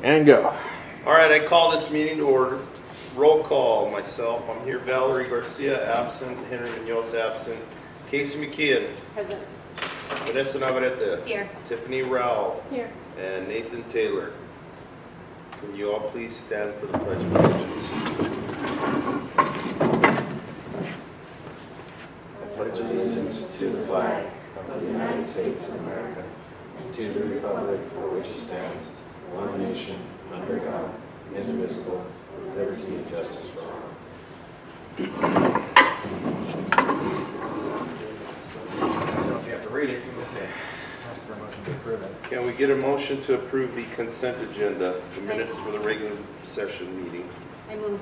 And go. All right, I call this meeting to order. Roll call, myself, I'm here, Valerie Garcia, absent, Henry Munoz, absent, Casey McKeon, Present. Vanessa Navarrete, Here. Tiffany Rao, Here. and Nathan Taylor. Can you all please stand for the Pledge of Allegiance? I pledge allegiance to the flag of the United States of America and to the republic for which it stands, one nation, under God, indivisible, with liberty and justice for all. You have to read it, you can just say, ask for a motion to approve it. Can we get a motion to approve the consent agenda, the minutes for the regular session meeting? I move.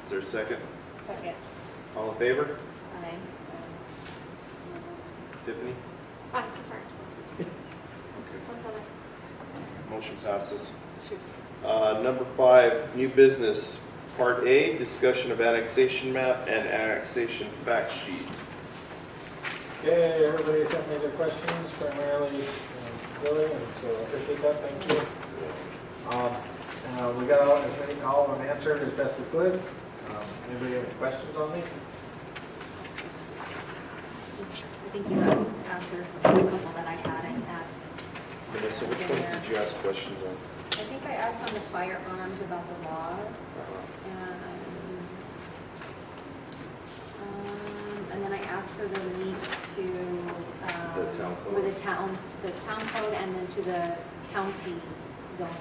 Is there a second? Second. All in favor? Aye. Tiffany? Aye, sorry. Okay. Motion passes. Cheers. Number 5, new business. Part A, discussion of annexation map and annexation fact sheet. Okay, everybody sent me their questions, primarily Billy, and so I appreciate that, thank you. We got all of them answered as best we could. Anybody have any questions on these? I think you answered a couple that I had and had. Vanessa, which ones did you ask questions on? I think I asked on the firearms about the law and then I asked for the links to The town code? with the town code and then to the county zoning.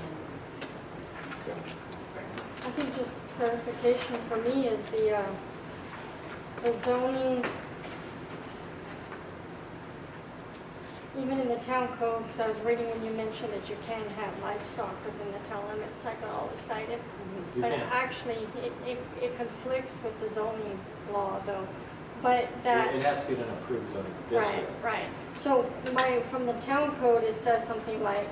I think just clarification for me is the zoning, even in the town code, because I was reading when you mentioned that you can have livestock within the town limits, I got all excited. You But can. actually, it conflicts with the zoning law though. But that. It has to be an approved zoning Right, district. right. So from the town code, it says something like,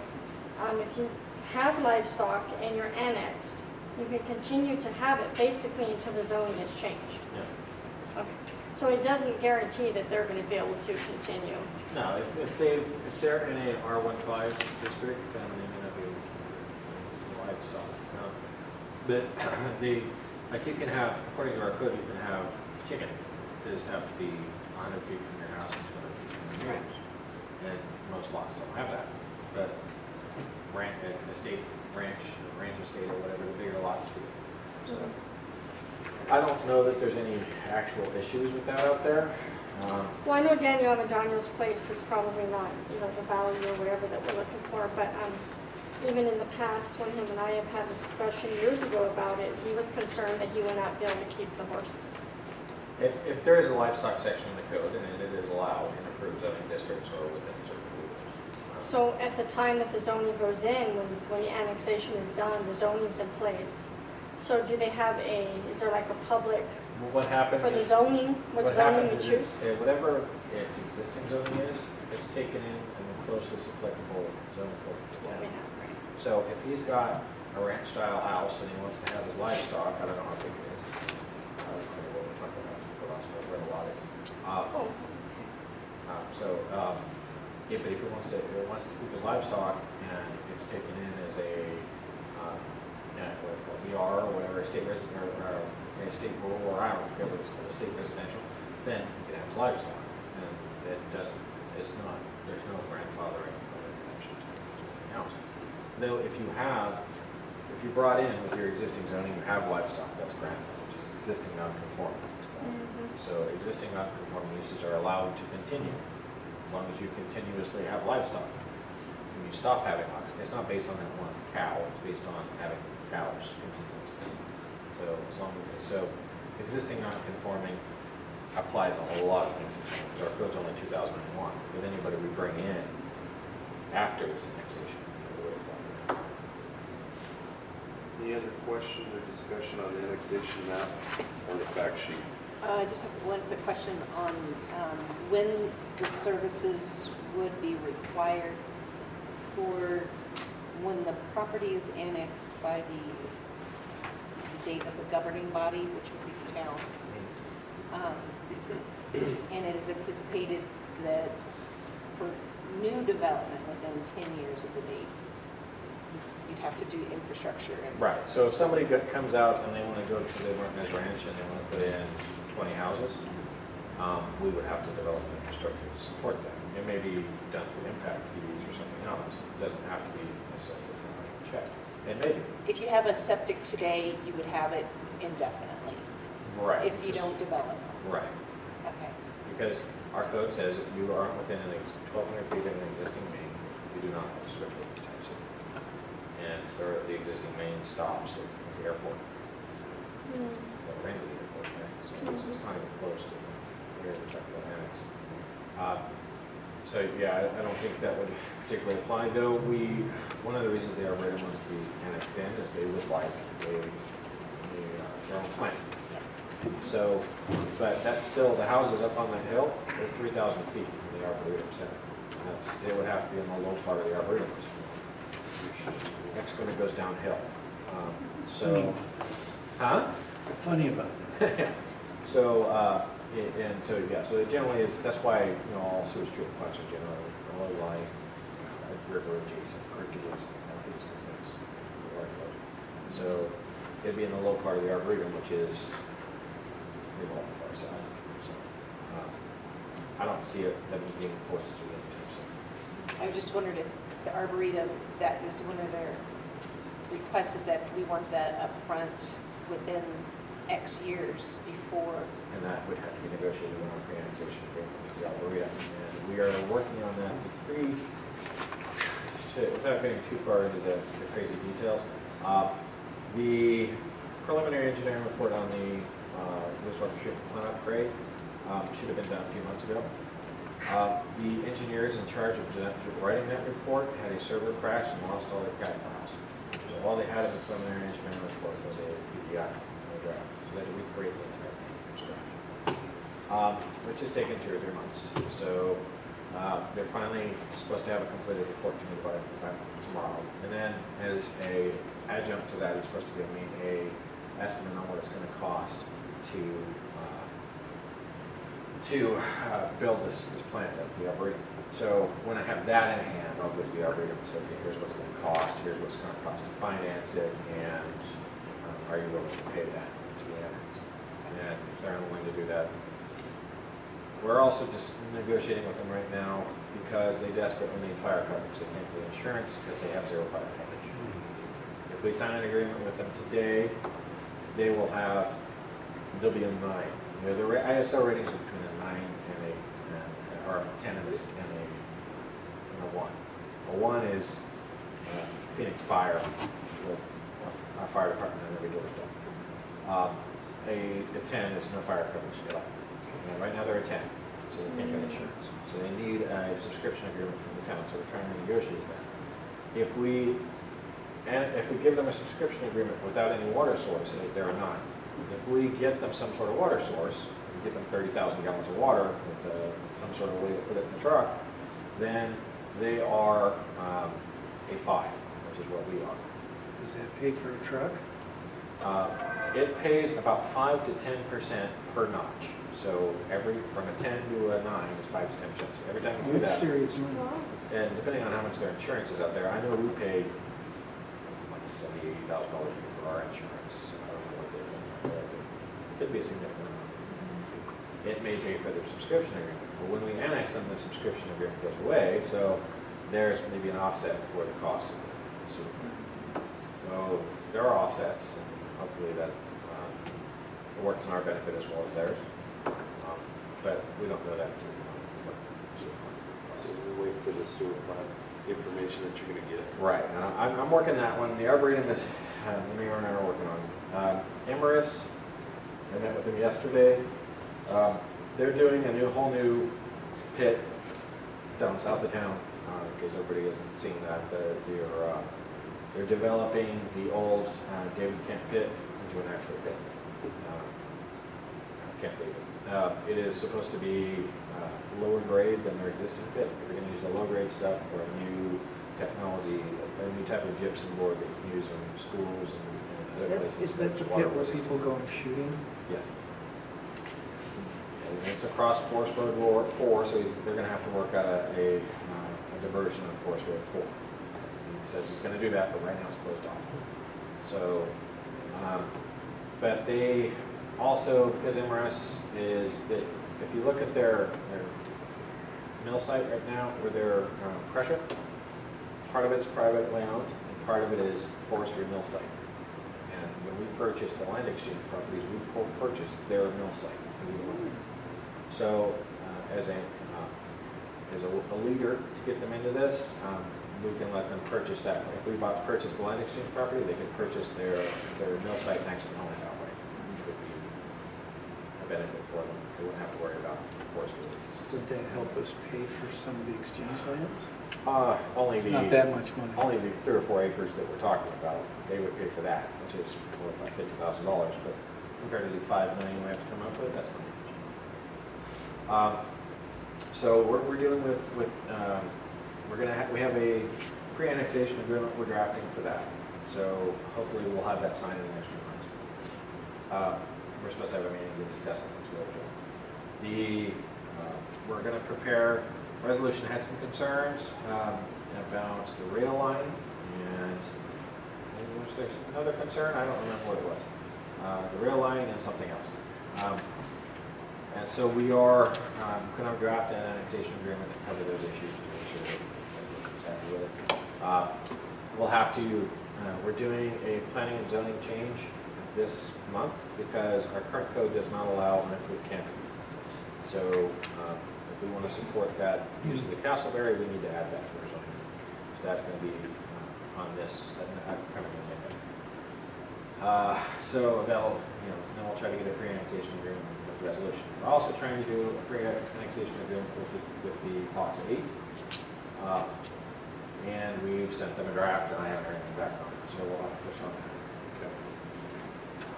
if you have livestock and you're annexed, you can continue to have it basically until the zoning is changed. Yeah. Okay. So it doesn't guarantee that they're going to be able to continue. No, if they're in a R15 district, then they may not be able to livestock. But like you can have, according to our code, you can have chicken. They just have to be 100 feet from your house and 200 feet from your neighbors. And most lots don't have that. But ranch estate or whatever, the bigger lots do. So I don't know that there's any actual issues with that out there. Well, I know Daniel Avendano's place is probably not, the value or whatever that we're looking for, but even in the past, when him and I have had a discussion years ago about it, he was concerned that he would not be able to keep the horses. If there is a livestock section in the code, and it is allowed in approved zoning districts or within certain rules. So at the time that the zoning goes in, when the annexation is done, the zoning's in place. So do they have is there like a public, What happens for the is, zoning, what zoning to happens choose? is whatever its existing zoning is, it's taken in the closest applicable zoning code to What we town. have, right? So if he's got a ranch style house and he wants to have his livestock, I don't know how big it is. I don't know what we're talking about, where the lot is. Oh, Yeah, but if he wants to keep his livestock and it's taken in as a ER or whatever, a state resident or a state rural, or I don't forget what it's called, a state residential, then he can have his livestock. And there's no grandfathering or exemption to anything else. Though if you brought in with your existing zoning, you have livestock, that's grandfathered, which is existing non-conforming. So existing non-conforming uses are allowed to continue as long as you continuously have livestock. When you stop having livestock, it's not based on that one cow, it's based on having cows continuously. So existing non-conforming applies on a lot of things. Our code's only 2001. With anybody we bring in after this annexation, it would apply. Any other questions or discussion on the annexation map or the fact sheet? I just have one quick question on when the services would be required for when the property is annexed by the date of the governing body, which would be the town. And it is anticipated that for new development within 10 years of the date, you'd have to do infrastructure and. Right, so if somebody comes out and they want to go to the Martinez Ranch and they want to put in 20 houses, we would have to develop the infrastructure to support that. It may be done through impact fees or something else. It doesn't have to be necessarily a town check. It may be. If you have a septic today, you would have it indefinitely, Right. if you don't develop. Right, Okay. because our code says if you are within 1,200 feet of an existing main, you do not have to switch with the type city. And the existing main stops at the airport, Hmm. or Randy Airport, right? So it's not even close to where we're talking about annexing. So, yeah, I don't think that would particularly apply, though one of the reasons the Arboretum wants to be annexed in is they would like their own plant. So, but that's still, the houses up on that hill, they're 3,000 feet from the Arboretum Center. And it would have to be in the low part of the Arboretum. Next one, it goes downhill. So, huh? Funny about that. So, so it generally is, that's why, all sewage treatment plants are generally like river adjacent, creek adjacent, because that's the water flow. So it'd be in the low part of the Arboretum, which is on the far side. So, I don't see them being forced to do anytime soon. I just wondered if the Arboretum, that is one of their requests, is that we want that up front within X years before. And that would have to be negotiated in our pre-annexation agreement with the Arboretum. And we are working on that without getting too far into the crazy details. The preliminary engineering report on the wastewater treatment plant upgrade should have been done a few months ago. The engineers in charge of writing that report had a server crash and lost all their CAD files. So all they had in the preliminary engineering report was a PDI, no draft. So they had to recreate the entire thing from scratch, which has taken 2 or 3 months. So they're finally supposed to have a completed report to me by tomorrow. And then as a adjunct to that, he's supposed to give me a estimate on what it's going to cost to build this plant at the Arboretum. So when I have that in hand, I'll go to the Arboretum and say, okay, here's what's going to cost, here's what's going to cost to finance it, and are you willing to pay that to be annexed? And if they're unwilling to do that, we're also just negotiating with them right now because they desperately need fire coverage. They can't get insurance because they have 0 fire coverage. If we sign an agreement with them today, they'll be a 9. The ISO ratings are between a 9 and or a 10 and a 1. A 1 is Phoenix Fire with our fire department and every doorstep. A 10 is no fire coverage at all. And right now they're a 10, so they can't get insurance. So they need a subscription agreement from the town, so we're trying to negotiate that. If we give them a subscription agreement without any water source, they're a 9. If we get them some sort of water source, we get them 30,000 gallons of water with some sort of way to put it in the truck, then they are a 5, which is what we are. Does that pay for a truck? It pays about 5 to 10% per notch. So from a 10 to a 9 is 5 to 10%. So every time you do That's that, serious money. Wow. and depending on how much their insurance is out there, I know we paid like $70,000, $80,000 for our insurance. I don't know what they're doing out there, but it could be a significant amount. It may pay for their subscription agreement. But when we annex them, the subscription agreement goes away, so there's maybe an offset for the cost of the sewer plant. So there are offsets, and hopefully that works in our benefit as well as theirs. But we don't know that until we know what the sewer plant's going to cost. So we wait for the sewer plant information that you're gonna get. Right, and I'm working that one. The Arboretum is, the mayor and I are working on. Emerus, I met with them yesterday. They're doing a whole new pit down south of town, because everybody hasn't seen that. They're developing the old David Kent pit into an actual pit. Can't believe it. It is supposed to be lower grade than their existing pit. They're going to use the low grade stuff for a new technology, a new type of gypsum board that you can use in schools and other places. Is that the pit where people go and shooting? Yes. And it's across Forest Road 4, so they're going to have to work out a diversion on Forest Road 4. And he says he's gonna do that, but right now it's closed off. So, but they also, because MRS is, that if you look at their mill site right now, or their crusher, part of it is privately owned, and part of it is forestry mill site. And when we purchased the land exchange properties, we purchased their mill site. So, as a leader to get them into this, we can let them purchase that. If we purchase the land exchange property, they could purchase their mill site next to own it that way, which would be a benefit for them. They wouldn't have to worry about forestry leases. Would that help us pay for some of the exchange lands? Only It's not that much money. only the 3 or 4 acres that we're talking about, they would pay for that, which is worth about $50,000. But compared to the $5 million we have to come up with, that's not much. So what we're dealing with we have a pre-annexation agreement we're drafting for that. So hopefully we'll have that signed in the next few months. We're supposed to have a meeting to discuss it once we're doing. We're going to prepare. Resolution had some concerns about the rail line, and was there another concern? I don't remember what it was. The rail line and something else. And so we are going to draft an annexation agreement to cover those issues to make sure that everyone's happy with it. We'll have to, we're doing a planning and zoning change this month because our current code does not allow unapproved camping. So if we want to support that use of the Castleberry, we need to add that to our zoning. So that's going to be on this upcoming agenda. So then we'll try to get a pre-annexation agreement with the resolution. We're also trying to do a pre-annexation agreement with the Box 8. And we've sent them a draft, and I haven't heard anything back on it, so we'll have to push on that.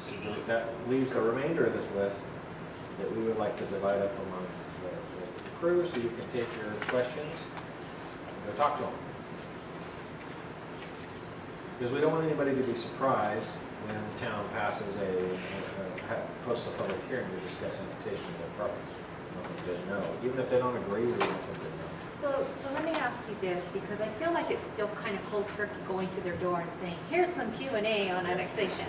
So that leaves the remainder of this list that we would like to divide up among the crew, so you can take your questions and go talk to them. Because we don't want anybody to be surprised when the town passes posts a public hearing to discuss annexation of their property. We want them to know. Even if they don't agree, we want them to know. So let me ask you this, because I feel like it's still kind of cold turkey going to their door and saying, here's some Q&A on annexation.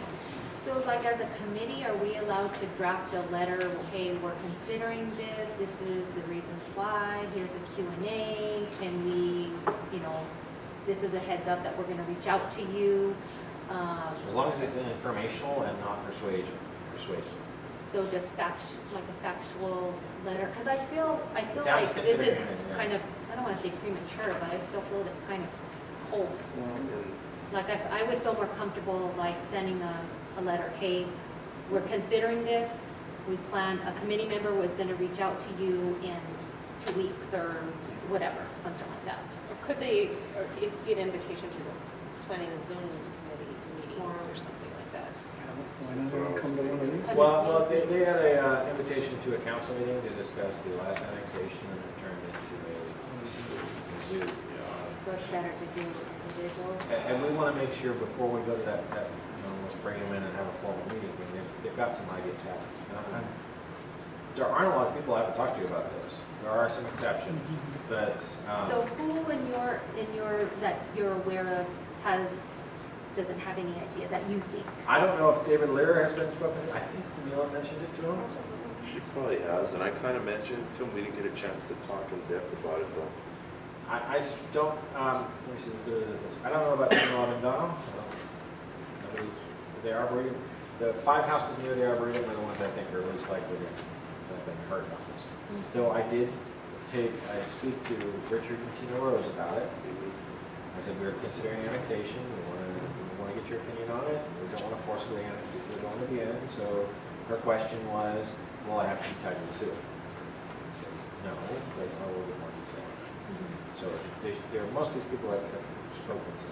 So like as a committee, are we allowed to draft a letter, hey, we're considering this is the reasons why, here's a Q&A, can we, this is a heads up that we're going to reach out to you. As long as it's informational and not persuasive. So just like a factual letter, because I feel town's like this is considering it, yeah. kind of, I don't want to say premature, but I still feel it's kind of cold. Like I would feel more comfortable like sending a letter, hey, we're considering this. We plan, a committee member was going to reach out to you in 2 weeks or whatever, something like that. Or could they get invitation to the planning and zoning committee meetings or something like that? Why not come to one of these? Well, they had an invitation to a council meeting to discuss the last annexation, and it turned into a zoo. So it's better to do individual. And we want to make sure before we go to that let's bring them in and have a formal meeting. I mean, they've got some ideas happening. There aren't a lot of people I haven't talked to you about this. There are some exceptions, but. So who in your that you're aware of doesn't have any idea that you think? I don't know if David Lear has been spoken to. I think Neil mentioned it to him. She probably has, and I kind of mentioned it to him. We didn't get a chance to talk in depth about it though. I don't, let me see, I don't know about Neil and Dom. The Arboretum, the 5 houses near the Arboretum are the ones I think are least likely to have been heard about this. Though I did I speak to Richard and Tina Rose about it. I said, we're considering annexation, we want to get your opinion on it, we don't want to forcibly annex people who don't want to be in, so her question was, will I have to be tied to the sewer? I said, no, but I will get more detail. So most of these people I've spoken to.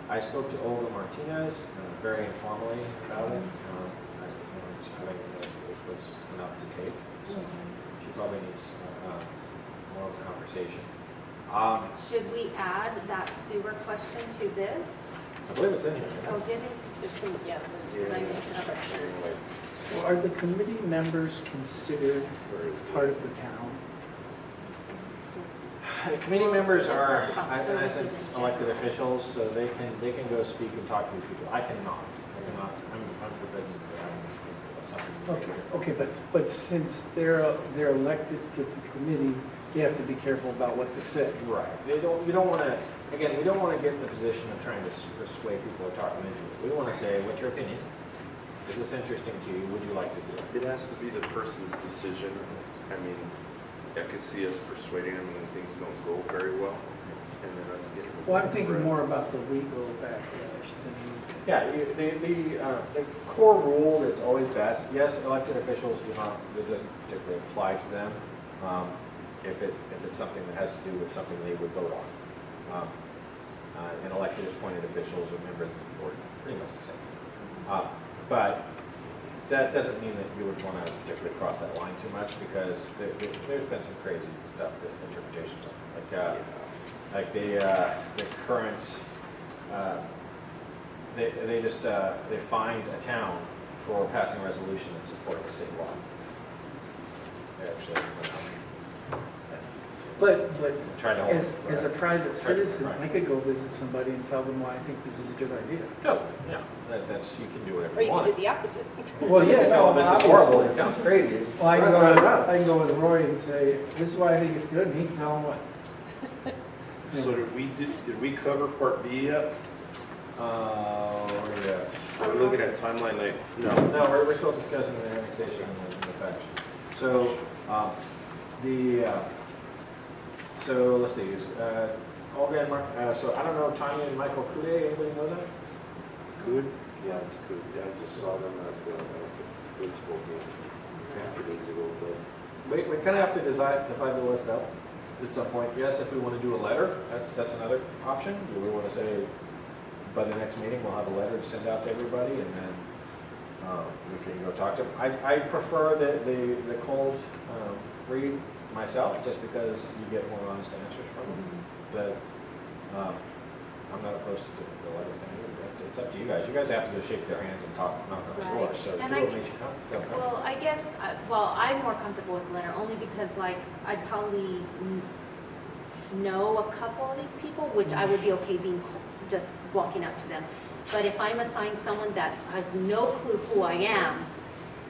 I spoke to Olga Martinez very informally about it. I don't know if it was enough to take. So she probably needs more of a conversation. Should we add that sewer question to this? I believe it's in here. Oh, did it? There's some, Did I miss it? Okay. So are the committee members considered part of the town? The committee members This are, is about in services essence, in general. elected officials, so they can go speak and talk to these people. I cannot. I'm forbidden. That's something. Okay, but since they're elected to the committee, they have to be careful about what they say. Right. You don't want to, again, we don't want to get in the position of trying to persuade people or talk them into it. We want to say, what's your opinion? Is this interesting to you? Would you like to do it? It has to be the person's decision. I mean, I could see us persuading them when things don't go very well, and then us getting. Well, I'm thinking more about the legal backlash than anything. Yeah, the core rule that's always best, yes, elected officials do not, it doesn't particularly apply to them if it's something that has to do with something they would vote on. And elected appointed officials or members of the board, pretty much the same. But that doesn't mean that you would want to particularly cross that line too much because there's been some crazy stuff, that interpretations of it. Like the current, they fined a town for passing a resolution in support of a state law. They actually But tried to hold. as a private citizen, Right. I could go visit somebody and tell them why I think this is a good idea. No, yeah, that's, you can do whatever Or you you could want. do the opposite. Well, yeah, Tell them this is horrible, it obviously. sounds crazy. Well, I can go with Roy and say, this is why I think it's good, and he can tell them what. So did we cover part B yet? Yes. Are we looking at timeline like? No, we're still discussing the annexation and the faction. So, so let's see, Olga and Mark, so I don't know, Tanya and Michael Kude, anybody know that? Good? Yeah, it's good. Yeah, I just saw them at the baseball game a few days ago, but We kind of have to divide the list up at some point. Yes, if we want to do a letter, that's another option. Do we want to say, by the next meeting, we'll have a letter to send out to everybody, and then we can go talk to them. I prefer the cold read myself, just because you get more honest answers from them. But I'm not opposed to the letter thing either. It's up to you guys. You guys have to go shake their hands and knock on the door. Right. So And do I what get- makes you feel comfortable. Well, I guess, I'm more comfortable with letter only because like I'd probably know a couple of these people, which I would be okay being just walking up to them. But if I'm assigned someone that has no clue who I am,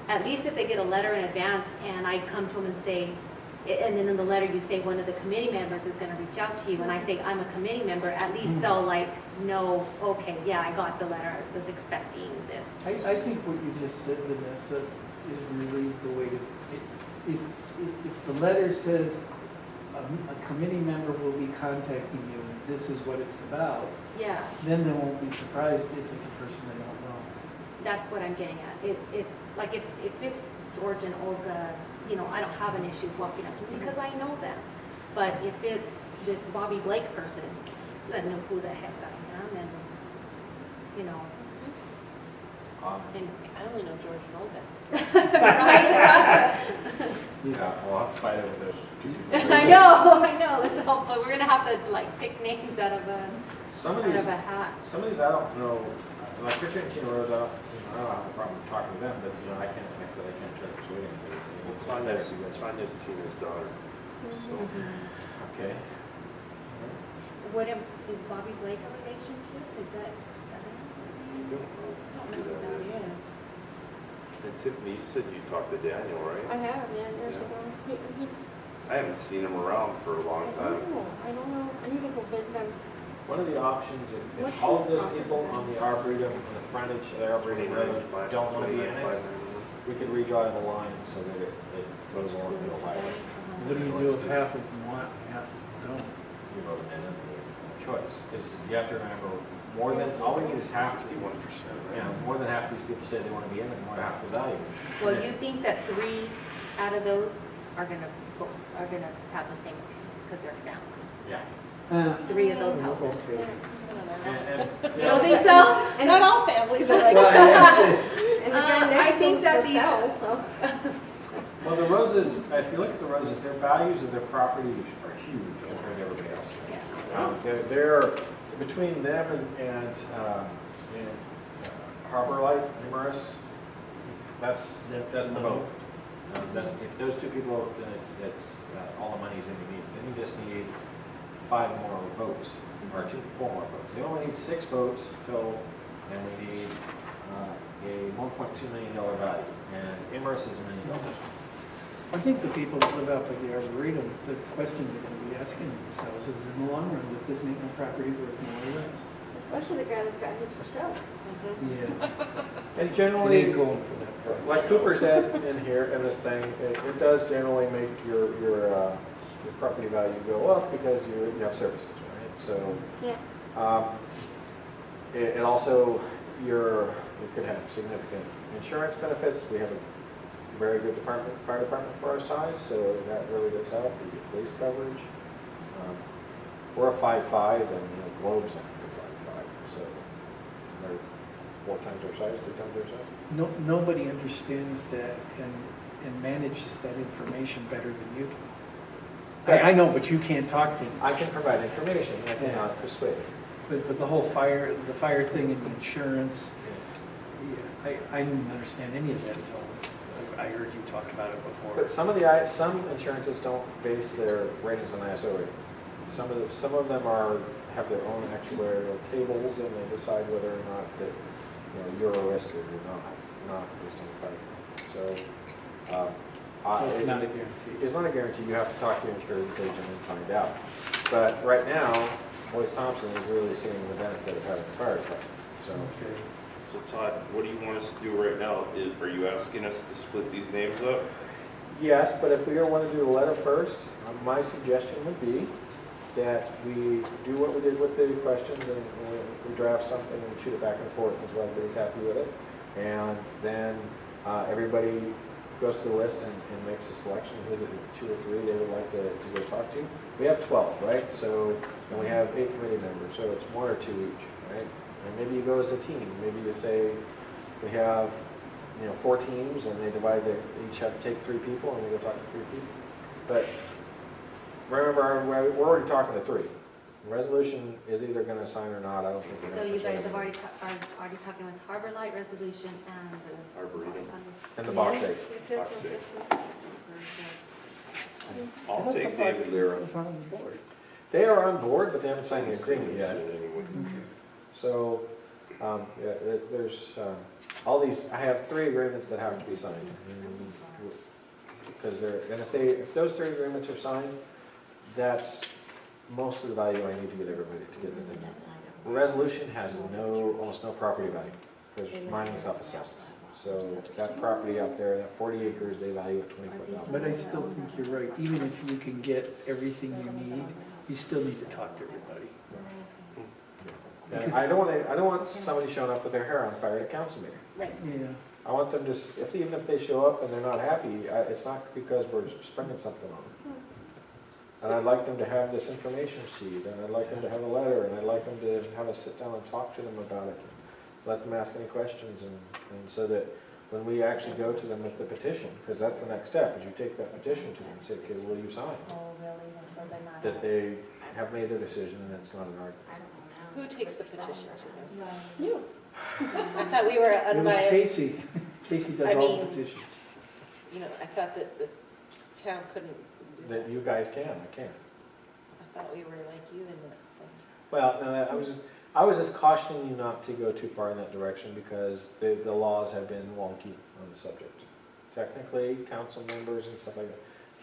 at least if they get a letter in advance and I come to them and say, and then in the letter you say one of the committee members is going to reach out to you, and I say I'm a committee member, at least they'll like know, okay, yeah, I got the letter, I was expecting this. I think what you just said, Vanessa, is really the way to, if the letter says a committee member will be contacting you, and this is what it's about, Yeah, then they won't be surprised if it's a person they don't know. that's what I'm getting at. If it's George and Olga, you know, I don't have an issue walking up to them because I know them. But if it's this Bobby Blake person, doesn't know who the heck I am, and, you know, and, I only know George and Olga. right? Yeah, we'll have to fight over those two people. I know, it's awful. We're gonna have to like pick names out of Some of a these, hat. some of these I don't know, like Richard and Tina Rose, I don't have a problem talking to them, but you know, I can't try to persuade anybody. It's better if you guys- Tanya's Tina's daughter, so. Okay. What is Bobby Blake a relation to? Is that, are they the I same? don't know I don't who know that who is. that is. And Tiffany, you said you talked to Daniel, I right? have, yeah, years Yeah. ago. He, I haven't seen him around for a long time. I don't know, I need to go visit him. One of the options, What's if all of his those people on the Arboretum, on the frontage of the Arboretum Road don't want to be annexed, we could redraw the line so that it goes along the highway. What do you do if half of them want and half of them don't? You vote and then choice, because you have to remember, more than, all we need is half. 51%, You know, right? more than half of these people say they want to be in, and more than half the value. Well, you think that 3 out of those are gonna have the same opinion because they're family. Yeah. 3 of those houses. Okay. And, You don't think so? And not all families are like Well, that. And the I guy next to think him's that for these- sale, so. well, the Roses, if you look at the Roses, their values of their property are huge compared to everybody else. Yeah. They're between them and Harbor Light, Numerous, that's the vote. If those two people, then it's all the money's in you need. Then you just need 5 more votes, or 4 more votes. They only need 6 votes total, and we need a $1.2 million value, and Amherst is $1 million. I think the people that live out by the Arboretum, the question they're gonna be asking themselves is, in the long run, does this make my property worth more or less? Especially the guy that's got his for sale. Yeah. And They generally, ain't going for that price. like Cooper said in here, in this thing, it does generally make your property value go up because you have services, right? So, Yeah. it also, you could have significant insurance benefits. We have a very good fire department for our size, so that really does help. We get police coverage. We're a 5.5, and Globe's a 5.5, so they're 4 times our size, 3 times our size. Nobody understands that and manages that information better than you do. I know, but you can't talk to him. I can provide information, I cannot persuade. But the whole fire thing and the insurance, yeah, I didn't understand any of that until I heard you talk about it before. But some insurances don't base their ratings on ISO rating. Some of them have their own actuarial tables, and they decide whether or not that you're a risk or you're not based on the fact. So It's not a guarantee. It's not a guarantee. You have to talk to your insurance agent and find out. But right now, Boyce Thompson is really seeing the benefit of having a fire department. So Okay. So Todd, what do you want us to do right now? Are you asking us to split these names up? yes, but if we want to do the letter first, my suggestion would be that we do what we did with the questions, and we draft something and shoot it back and forth until everybody's happy with it. And then everybody goes through the list and makes a selection, who the 2 or 3 they would like to go talk to. We have 12, right? So, and we have 8 committee members, so it's 1 or 2 each, right? And maybe you go as a team. Maybe you say we have 4 teams, and they divide each have to take 3 people, and we go talk to 3 people. But remember, we're already talking to 3. The resolution is either going to sign or not. I don't think we're So going to. you guys have are already talking with Harbor Light Resolution and the. Arboretum. And the box Yes. shape. Box shape. I'll take David Lira. It's on the board. They are on board, but they haven't signed the agreement yet. Anyway. So, there's all these. I have 3 agreements that have to be signed. Because if those 3 agreements are signed, that's most of the value I need to get everybody to get the thing. The resolution has almost no property value because mining is self-assessed. So that property out there, that 40 acres, they value at $24,000. But I still think you're right. Even if you can get everything you need, you still need to talk to everybody. And I don't want somebody showing up with their hair on fire at a council meeting. Right. Yeah. I want them to, even if they show up and they're not happy, it's not because we're springing something on them. And I'd like them to have this information sheet, and I'd like them to have a letter, and I'd like them to have us sit down and talk to them about it. Let them ask any questions, and so that when we actually go to them with the petition, because that's the next step, is you take that petition to them and say, okay, will you sign? Oh, really? So they're not. That they have made their decision, and it's not an argument. I don't know. Who takes the petition to this? You. I thought we were It was unbiased. Casey. Casey does I all the mean- petitions. You know, I thought that the town couldn't do that. That you guys can, I can't. I thought we were like you in that sense. Well, no, I was just cautioning you not to go too far in that direction because the laws have been wonky on the subject. Technically, council members and stuff like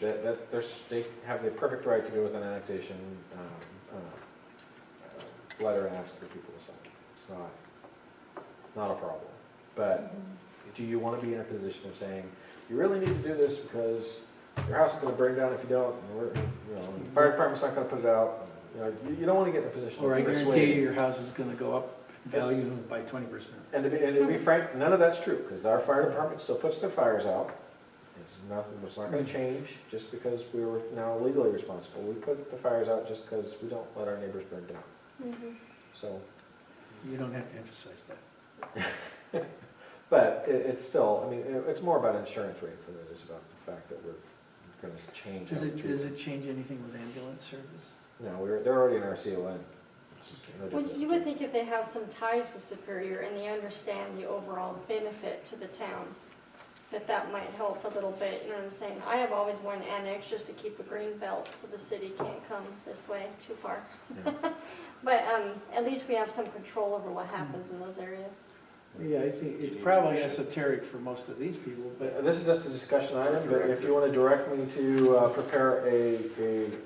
that, they have the perfect right to go with an annexation letter and ask for people to sign. It's not a problem. But do you want to be in a position of saying, you really need to do this because your house is going to burn down if you don't, and the fire department's not going to put it out. You don't want to get in a position Or I of guarantee you persuading. your house is gonna go up in value by 20%. And to be frank, none of that's true, because our fire department still puts their fires out. It's not going to change just because we were now legally responsible. We put the fires out just because we don't let our neighbors burn down. So, You don't have to emphasize that. but it's still, I mean, it's more about insurance rates than it is about the fact that we're going to change. how we treat Does them. it change anything with ambulance service? No, they're already in our CON. No Well, difference. you would think if they have some ties to Superior and they understand the overall benefit to the town, that might help a little bit, you know what I'm saying? I have always wanted annex just to keep a green belt so the city can't come this way too far. But at least we have some control over what happens in those areas. Yeah, I think it's probably esoteric for most of these people, but This is just a discussion item, but if you want to direct me to prepare a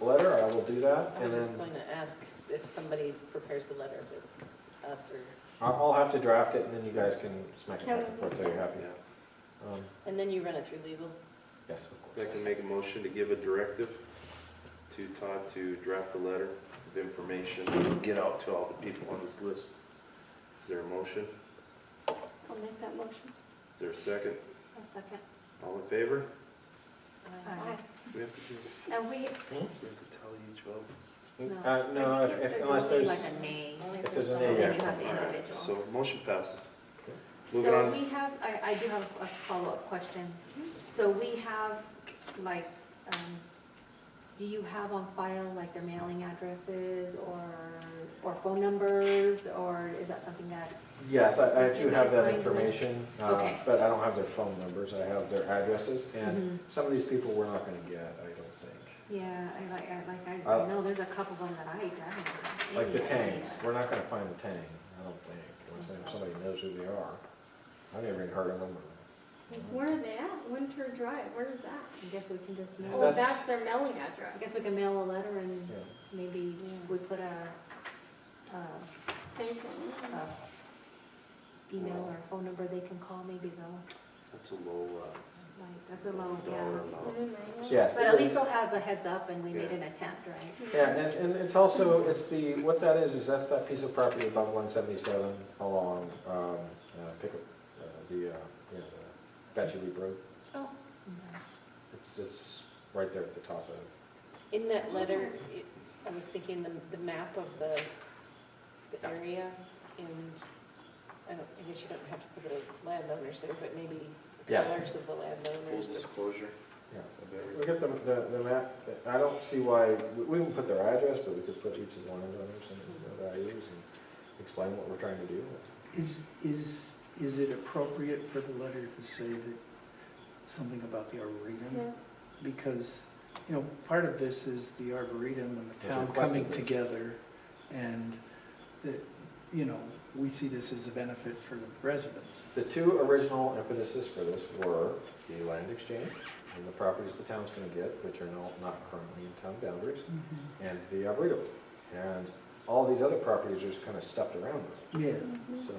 letter, I will do that. I And was just then going to ask if somebody prepares the letter, if it's us or, I'll have to draft it, and then you guys can smack it back and forth till you're happy. and then you run it through legal. Yes, of course. I can make a motion to give a directive to Todd to draft a letter of information, get out to all the people on this list. Is there a motion? I'll make that motion. Is there a second? A second. All in favor? Aye. We have to do, And we, we have to tally each vote. No, I think if unless only there's, like a nay. if there's a Then nay, you yes. have the All right, individual. so motion passes. Moving So on. we have, I do have a follow-up question. So we have, like, do you have on file, like, their mailing addresses or phone numbers, or is that something that, Yes, I do have that Signed. information, Okay. but I don't have their phone numbers, I have their addresses, and Mhm. some of these people we're not gonna get, I don't think. yeah, I know there's a couple of them that I haven't. Like the Tangs, we're not gonna find the Tang, I don't think, unless somebody knows who they are. I've never even heard of them. Where are they at? Winter Drive, where is that? I guess we can just mail, Oh, That's- that's their mailing address. I guess we can mail a letter and Yeah. maybe we put a Thank you. email or phone number they can call, maybe they'll, That's a low, like, that's a low, dollar yeah. amount. Yes. But at least they'll have a heads up and we made Yeah. an attempt, right? Yeah, and it's also, it's the, what that is that's that piece of property above 177 along, Pickle, the Batchy Leap Road. Oh. It's right there at the top of it. In that letter, I was thinking the map of the area, and I guess you don't have to put the landowners there, but maybe the Yes. colors of the Full landowners. disclosure. Yeah. of everything. We get the map, I don't see why, we wouldn't put their address, but we could put each of the landowners and their values and explain what we're trying to do. is it appropriate for the letter to say that, something about the Arboretum? Yeah. Because, you know, part of this is the Arboretum and the It's town requested coming this. together, and that, you know, we see this as a benefit for the residents. The two original impetuses for this were the land exchange and the properties the town's gonna get, which are not currently in town boundaries, and the Arboretum. And all these other properties are just kind of stuffed around them. Yeah, So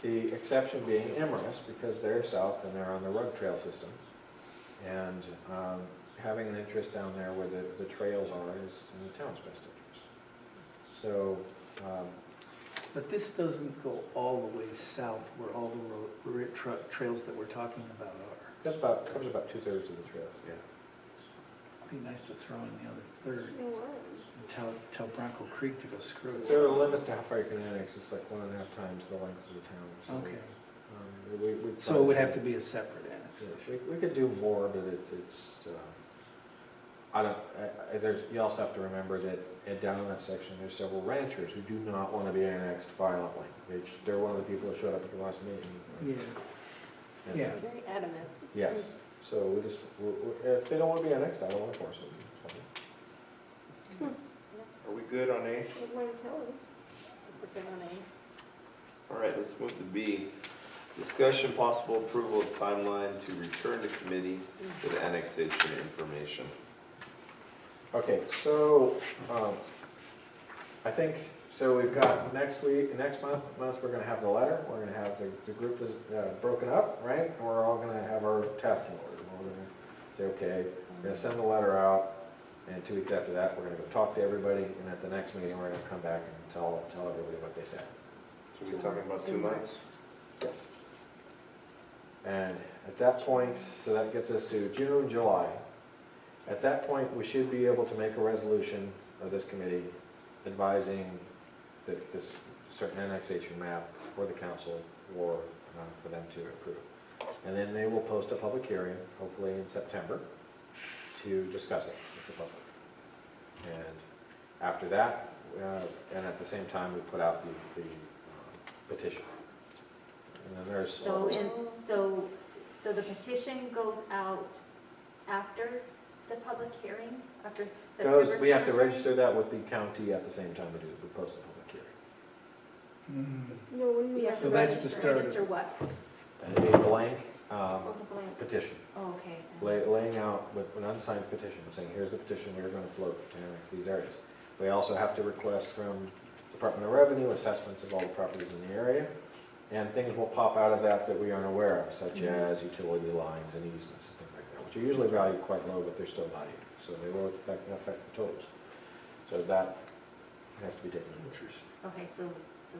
the exception being Emrys, because they're south and they're on the rug trail system. And having an interest down there where the trails are is in the town's best interest. So, but this doesn't go all the way south where all the trails that we're talking about are. covers about 2/3 of the trail, yeah. It'd be nice to throw in the other third It was. and tell Bronco Creek to go screw it. There are limits to how far you can annex, it's like 1.5 times the length of the town. So, Okay, we'd so it would have to be a separate annex. Yeah, we could do more, but it's, you also have to remember that down in that section, there's several ranchers who do not want to be annexed violently. They're one of the people who showed up at the last meeting. Yeah, And- yeah. Very adamant. Yes, so if they don't want to be annexed, I don't want to force them. It's fine. Are we good on A? It wouldn't tell us. We're good on A. All right, let's move to B. Discussion possible approval of timeline to return to committee with annexation information. Okay, so, I think, so we've got next month, we're gonna have the letter, we're gonna have the group is broken up, right? And we're all gonna have our tasking orders, and we're gonna say, okay, we're gonna send the letter out, and 2 weeks after that, we're gonna go talk to everybody, and at the next meeting, we're gonna come back and tell everybody what they said. So we're talking about 2 months? Yes. And at that point, so that gets us to June, July. At that point, we should be able to make a resolution of this committee advising that this certain annexation map for the council or for them to approve. And then they will post a public hearing, hopefully in September, to discuss it with the public. And after that, and at the same time, we put out the petition. And then there's. So So the petition goes out after the public hearing, after September's Because we have to public register that with the county at the same time we post the public hearing. Hmm. No, when hearing? we We have have to So that's the register, start of register it. what? A blank Oh, the blank. petition, Oh, okay. laying out with an unsigned petition, saying, here's the petition we're going to float to annex these areas. We also have to request from Department of Revenue assessments of all the properties in the area, and things will pop out of that that we aren't aware of, such as utility lines and easements and things like that, which are usually valued quite low, but they're still valued, so they will affect the totals. So that has to be taken into account. Okay, so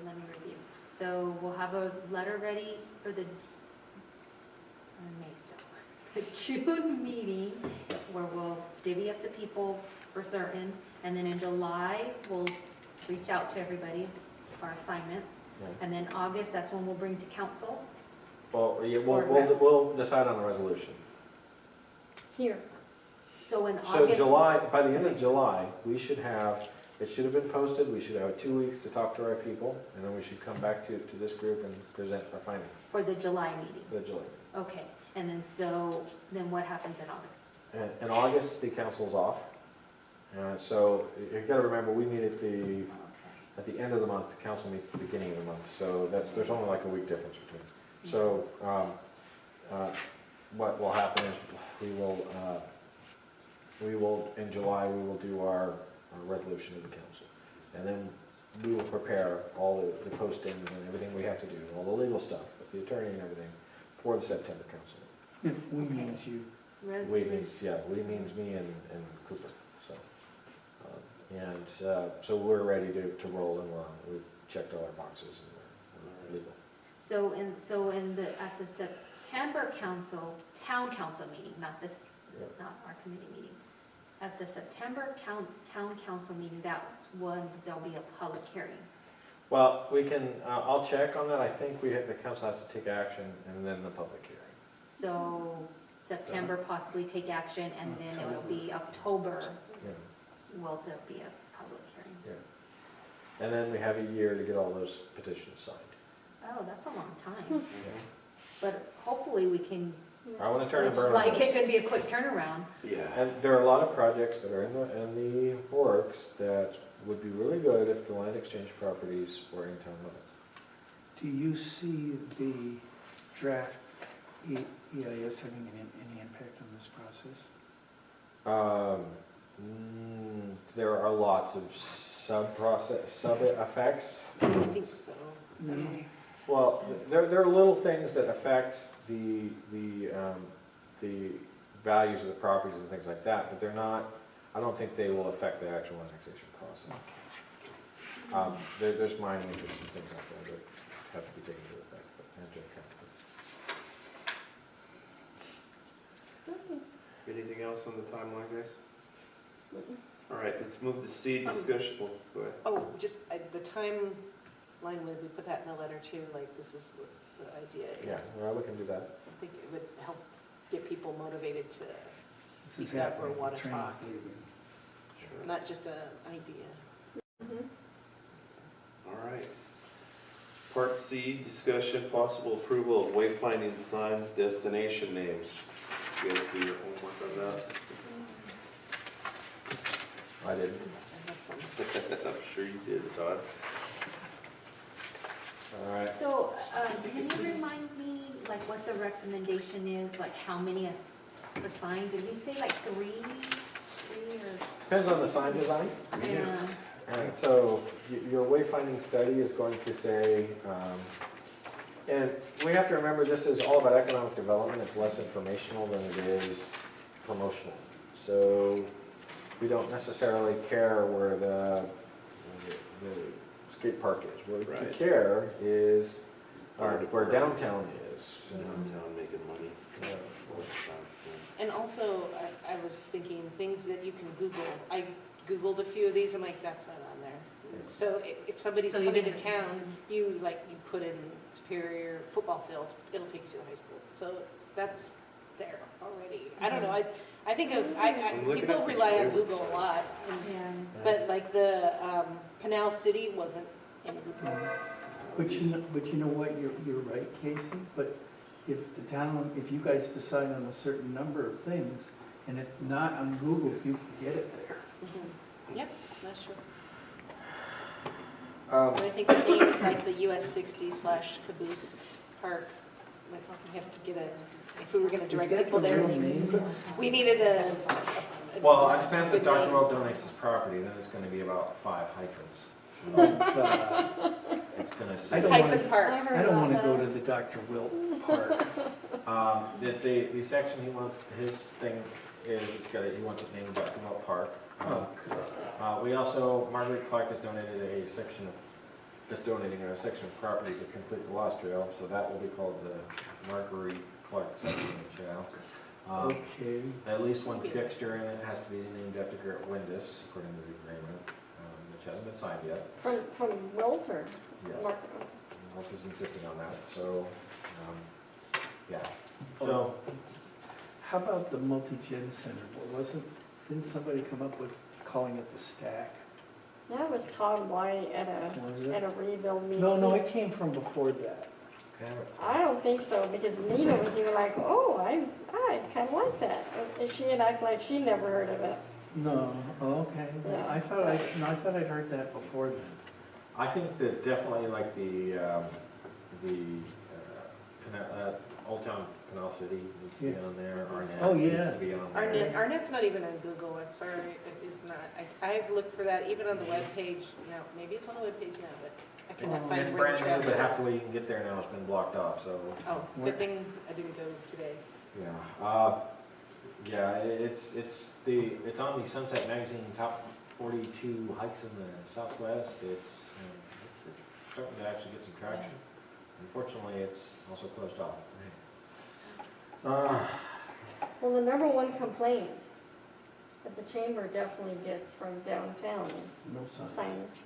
let me review. So we'll have a letter ready for the, May still, the June meeting, where we'll divvy up the people for certain, and then in July, we'll reach out to everybody, our assignments, Yeah. and then August, that's when we'll bring to council. Well, yeah, Or- we'll decide on a resolution. Here. So in So August. July, by the end of July, we should have, it should have been posted, we should have 2 weeks to talk to our people, and then we should come back to this group and present our findings, For the July meeting, the July. okay, and then so, then what happens in August? And in August, the council's off. So you've got to remember, we meet Okay. at the end of the month, the council meets at the beginning of the month, so there's only like a week difference between. So what will happen is we will, in July, we will do our resolution to the council. And then we will prepare all the postings and everything we have to do, all the legal stuff with the attorney and everything for the September council. We means you. We Resolution. means, yeah, we means me and Cooper, so. So we're ready to roll and we've checked all our boxes and we're legal. So at the September town council meeting, not this, Yeah. not our committee meeting. At the September town council meeting, that's when there'll be a public hearing. Well, we can, I'll check on that. I think the council has to take action and then the public hearing. So September possibly take action, and then it will be October, Yeah, will there be a public hearing? yeah. And then we have a year to get all those petitions signed. Oh, that's a long time, Yeah. but hopefully we can, I want to turn and burn on like, this. it could be a quick turnaround. Yeah. And there are a lot of projects that are in the works that would be really good if the land exchange properties were in town limits. Do you see the draft EIS having any impact on this process? There are lots of sub-effects. I think so. Well, there are little things that affect the values of the properties and things like that, but they're not, I don't think they will affect the actual annexation process. There's mining interests and things like that that have to be taken into effect, but and to account. Anything else on the timeline, guys? All right, let's move to C, discussion. Oh, go ahead. Oh, just the timeline, would we put that in the letter too, like this is what the idea Yeah, is? well, we can do that. I think it would help get people motivated to This is speak up or happening. want to Training's talk, leaving. Sure. not just an idea. All right. Part C, discussion, possible approval of wayfinding signs, destination names. You guys do your homework on that? I didn't. I have some. I'm sure you did, Todd. All right. So, can you remind me, like, what the recommendation is, like, how many are assigned? Did we say like three or? Depends on the sign design. Yeah. And so your wayfinding study is going to say, and we have to remember this is all about economic development. It's less informational than it is promotional. So we don't necessarily care where the skate park is. What we Right. care is Fire where department. downtown is. Downtown making money. Yeah. And also, I was thinking things that you can Google. I Googled a few of these, I'm like, that's not on there. So if somebody's So you coming to didn't- town, you put in Superior football field, it'll take you to the high school. So that's there already. I don't know, I think I'm looking people at these rely on favorite Google a sites. lot. Yeah. But like the Canal City wasn't in Google. But you know what, you're right, Casey, but if the town, if you guys decide on a certain number of things, and if not on Google, you can get it there. Yep, that's true. Um, And I think the names like the US 60 / Caboose Park, like, we have to get a, if we were gonna direct Is that people the there, real name? we needed a. Well, it depends if good Dr. name. Will donates his property, then it's gonna be about 5 hyphens. Oh, God. It's gonna I say, don't Hyphen wanna- Park. I don't wanna go to the Dr. Wilt Park. the section he wants, his thing is, he wants it named Dr. Will Park. Oh, God. We also, Marguerite Clark has donated a section of, just donating a section of property to complete the Lost Trail, so that will be called the Marguerite Clark section of the trail. Okay. At least one fixture in it has to be named after Garrett Windus, according to the agreement, which hasn't been signed yet. From Wilter. Yes. Mark- Walt is insisting on that, so, yeah. So, How about the multi-gen center? Didn't somebody come up with calling it the Stack? That was Todd White at Was a it? rebuild meeting. No, it came from before that. I don't think so, because Nina was even like, oh, I kind of like that. And she had acted like she never heard of it. No, oh, okay. Yeah. I thought I'd heard that before then. I think that definitely like Old Town Canal City needs to be Yeah. on there, Arnett Oh, needs yeah. to be on there. Arnett's not even on Google, I'm sorry, it is not. I've looked for that even on the webpage, maybe it's on the webpage now, but I cannot Oh, find It's where the brand new, trail but is. halfway you can get there now, it's been blocked off, so, Oh, good thing I didn't go today. yeah. Yeah, it's on the Sunset Magazine top 42 hikes in the Southwest. It's starting to actually get some traction. Unfortunately, it's also closed off. Well, the number one complaint that the chamber definitely gets from downtown is No sign. signage.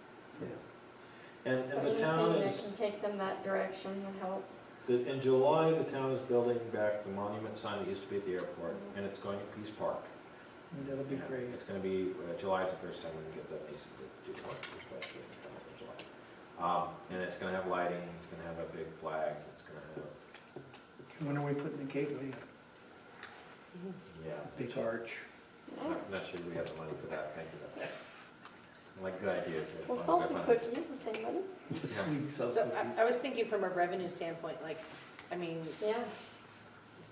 Yeah. And So the town anything that is, can take them that direction would help. in July, the town is building back the monument sign that used to be at the airport, and it's going at Peace Park. That'll be Yeah, great. It's gonna be, July is the first time we can get that piece of the Park, especially in July. And it's gonna have lighting, it's gonna have a big flag, it's gonna have, When are we putting the gateway up? yeah. Big arch. Not sure we have the money for that, thank you. I like good ideas. as Well, long sell as some I find- cookies, the same money. Sweet self So cookies. I was thinking from a revenue standpoint, like, I mean, Yeah.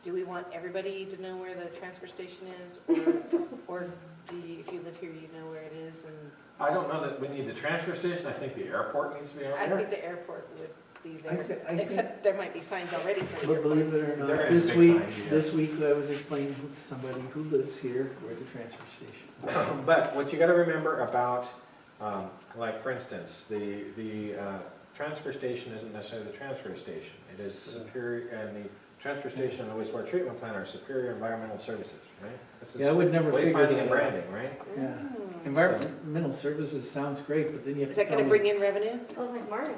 do we want everybody to know where the transfer station is? Or do you, if you live here, you know where it is? And I don't know that we need the transfer station, I think the airport needs to be on I there. think the airport would be I there, think, except there might be signs already for the but airport. believe it or not, There is a big sign, yeah. this week I was explaining to somebody who lives here where the transfer station. But what you gotta remember about, like for instance, the transfer station isn't necessarily the transfer station. It is Superior, and the transfer station and the wastewater treatment plant are Superior Environmental Services, right? This is Yeah, I would never figure wayfinding that and out. branding, right? Yeah. Mm. Environmental services sounds great, but then you have Is to that tell gonna me. bring in revenue? Sounds like Martin.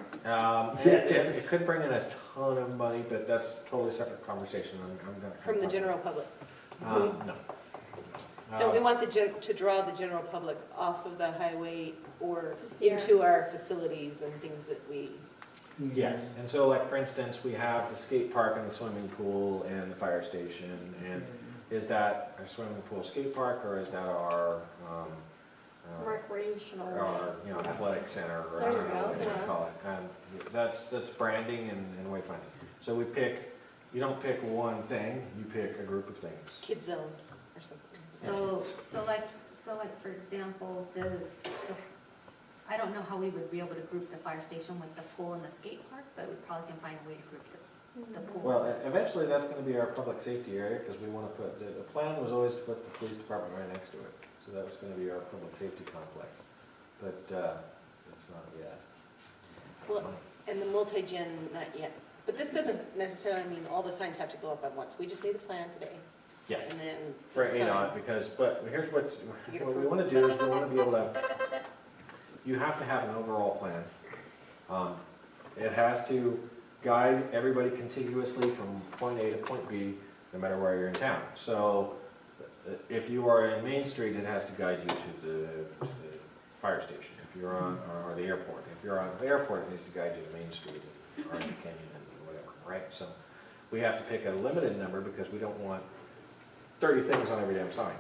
It could bring in a ton of money, but that's a totally separate conversation. I'm not. From the general public? No. Don't we want to draw the general public off of the highway or To Sierra. into our facilities and things that we, Yes, and so like, for instance, we have the skate park and the swimming pool and the fire station, and is that our swimming pool skate park, or is that our, Recreational. athletic center, or I There you don't know what you go, want to yeah. call it? And that's branding and wayfinding. So you don't pick one thing, you pick a group of things. kid zone or something. So like, for example, I don't know how we would be able to group the fire station with the pool and the skate park, but we probably can find a way to group the pool. Well, eventually, that's gonna be our public safety area, because we wanna put, the plan was always to put the police department right next to it. So that was gonna be our public safety complex, but, it's not yet. Well, and the multi-gen, not yet. But this doesn't necessarily mean all the signs have to go up at once. We just need a plan today. Yes, And then for the sign. ADOT, because, but here's what get we wanna do is we wanna be able to, you have to have an overall plan. It has to guide everybody contiguously from point A to point B, no matter where you're in town. So if you are in Main Street, it has to guide you to the fire station. If you're on, or the airport. If you're on the airport, it needs to guide you to Main Street or Canyon and whatever, right? So we have to pick a limited number because we don't want 30 things on every damn sign.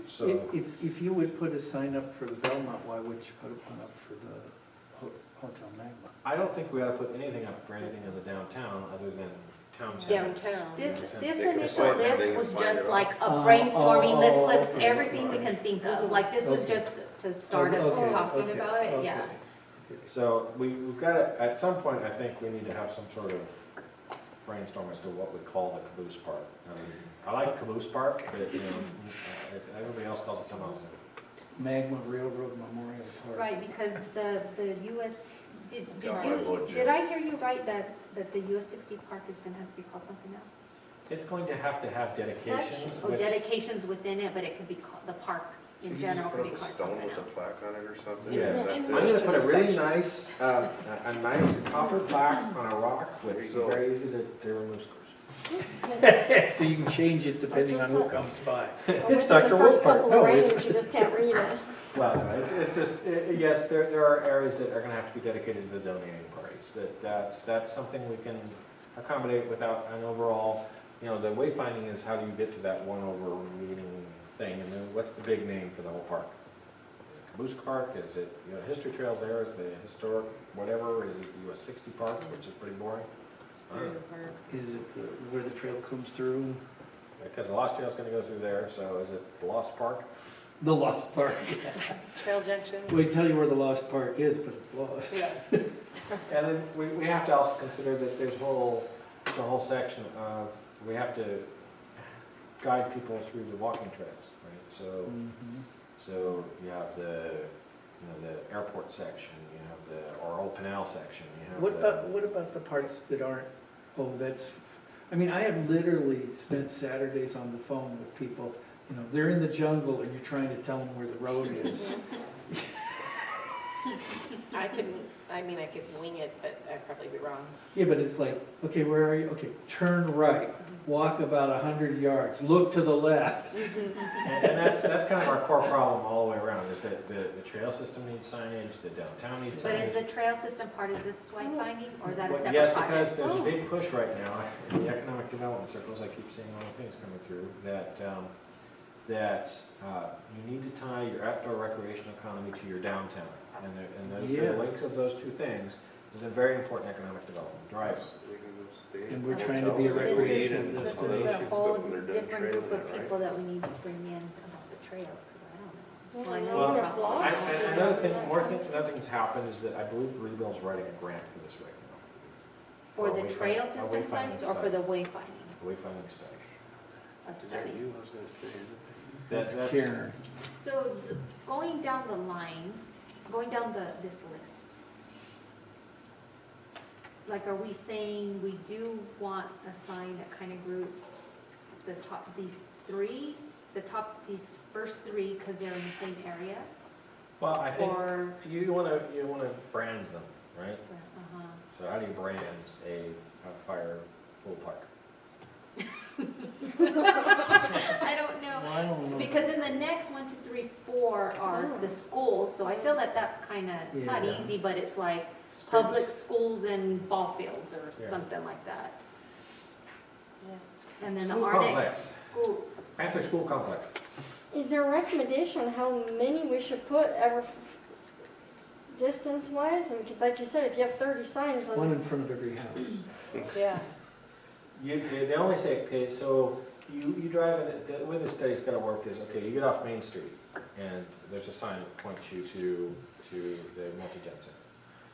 So, If you would put a sign up for the Belmont, why would you put one up for the Hotel Magma? I don't think we ought to put anything up for anything in the downtown other than town center. Downtown. This They can initial find it, they list can was find just it like a Oh, brainstorming oh, list, oh, lists okay. everything we can think of. Like, this was Mhm. just to start us Okay, talking okay, about it, okay. yeah. So we've got to, at some point, I think we need to have some sort of brainstorm as to what we call the caboose park. I like caboose park, but, you know, everybody else calls it something else. Magma Railroad Memorial Park. Right, because the US, did That's what I voted, did Jim. I hear you right that the US 60 park is gonna have to be called something else? It's going to have dedications, Oh, which, dedications within it, but it could be called, the park in general could be called Stone something with a else. plaque on it or something? yes. That's I'm gonna it? put a really Sections. nice, a nice copper plaque on a rock There with you go. very easy to remove screws. So you can change it depending on who Just, comes by. Or It's within Dr. the first Wolf Park. couple No, of it's- rains, you just can't read it. Well, no, it's just, yes, there are areas that are gonna have to be dedicated to the donating parties, but that's something we can accommodate without an overall, you know, the wayfinding is how do you get to that one overmeeting thing, and then what's the big name for the whole park? Is it Caboose Park, is it, you know, History Trails there, is the historic whatever, is it the US 60 Park, which is pretty boring? Superior Park. Is it where the trail comes through? Because the Lost Trail's gonna go through there, so is it the Lost Park? The Lost Park. Trail Junction. We tell you where the Lost Park is, but it's lost. Yeah. And then we have to also consider that there's the whole section of, we have to guide people through the walking trails, right? Mhm. So you have the, you know, the airport section, you have the, or Old Canal section, you have the. What about the parts that aren't, oh, that's, I mean, I have literally spent Saturdays on the phone with people, you know, they're in the jungle and you're trying to tell them where the road is. I couldn't, I mean, I could wing it, but I'd probably be wrong. Yeah, but it's like, okay, where are you? Okay, turn right, walk about 100 yards, look to the left. And that's kind of our core problem all the way around, is that the trail system needs signage, the downtown needs But is signage. the trail system part, is this wayfinding, or is that a Well, separate yes, project? because there's a Oh. big push right now in the economic development circles, I keep seeing all the things coming through, that you need to tie your outdoor recreation economy to your downtown. And Yeah. the links of those two things is a very important economic development driver. We can go stay And in we're trying to be a hotels. So this is- recreative This destination. is a Stuff whole when they're done different group trailing of it, right? people that we need to bring in about the trails, because I don't know. Well, I know Well, you're I've probably- lost And another thing, another thing's happened is that I believe Rebuild's writing a grant for this right now. For a the wayfinding- trail a system wayfinding signs, or for study. the wayfinding, Wayfinding study. a Is that study? you? I was gonna say, is it? That's That's- Karen. So going down the line, going down this list, like, are we saying we do want a sign that kind of groups the top, these first three, because they're in the same area? Well, I think Or, you wanna brand them, right? uh-huh. So how do you brand a fire pool park? I don't know. Well, I don't know. Because in the next 1, 2, 3, 4 are the schools, so I feel that that's kind of, not Yeah. easy, but it's like public schools and ball fields or Yeah. something like that. Yeah. And then the School Arctic complex, school, Panther School Complex. Is there a recommendation on how many we should put ever distance wise? And because like you said, if you have 30 signs One on, in front of every house. Yeah. They only say, okay, so you drive, the way the study's gotta work is, okay, you get off Main Street, and there's a sign that points you to the multi-gen center.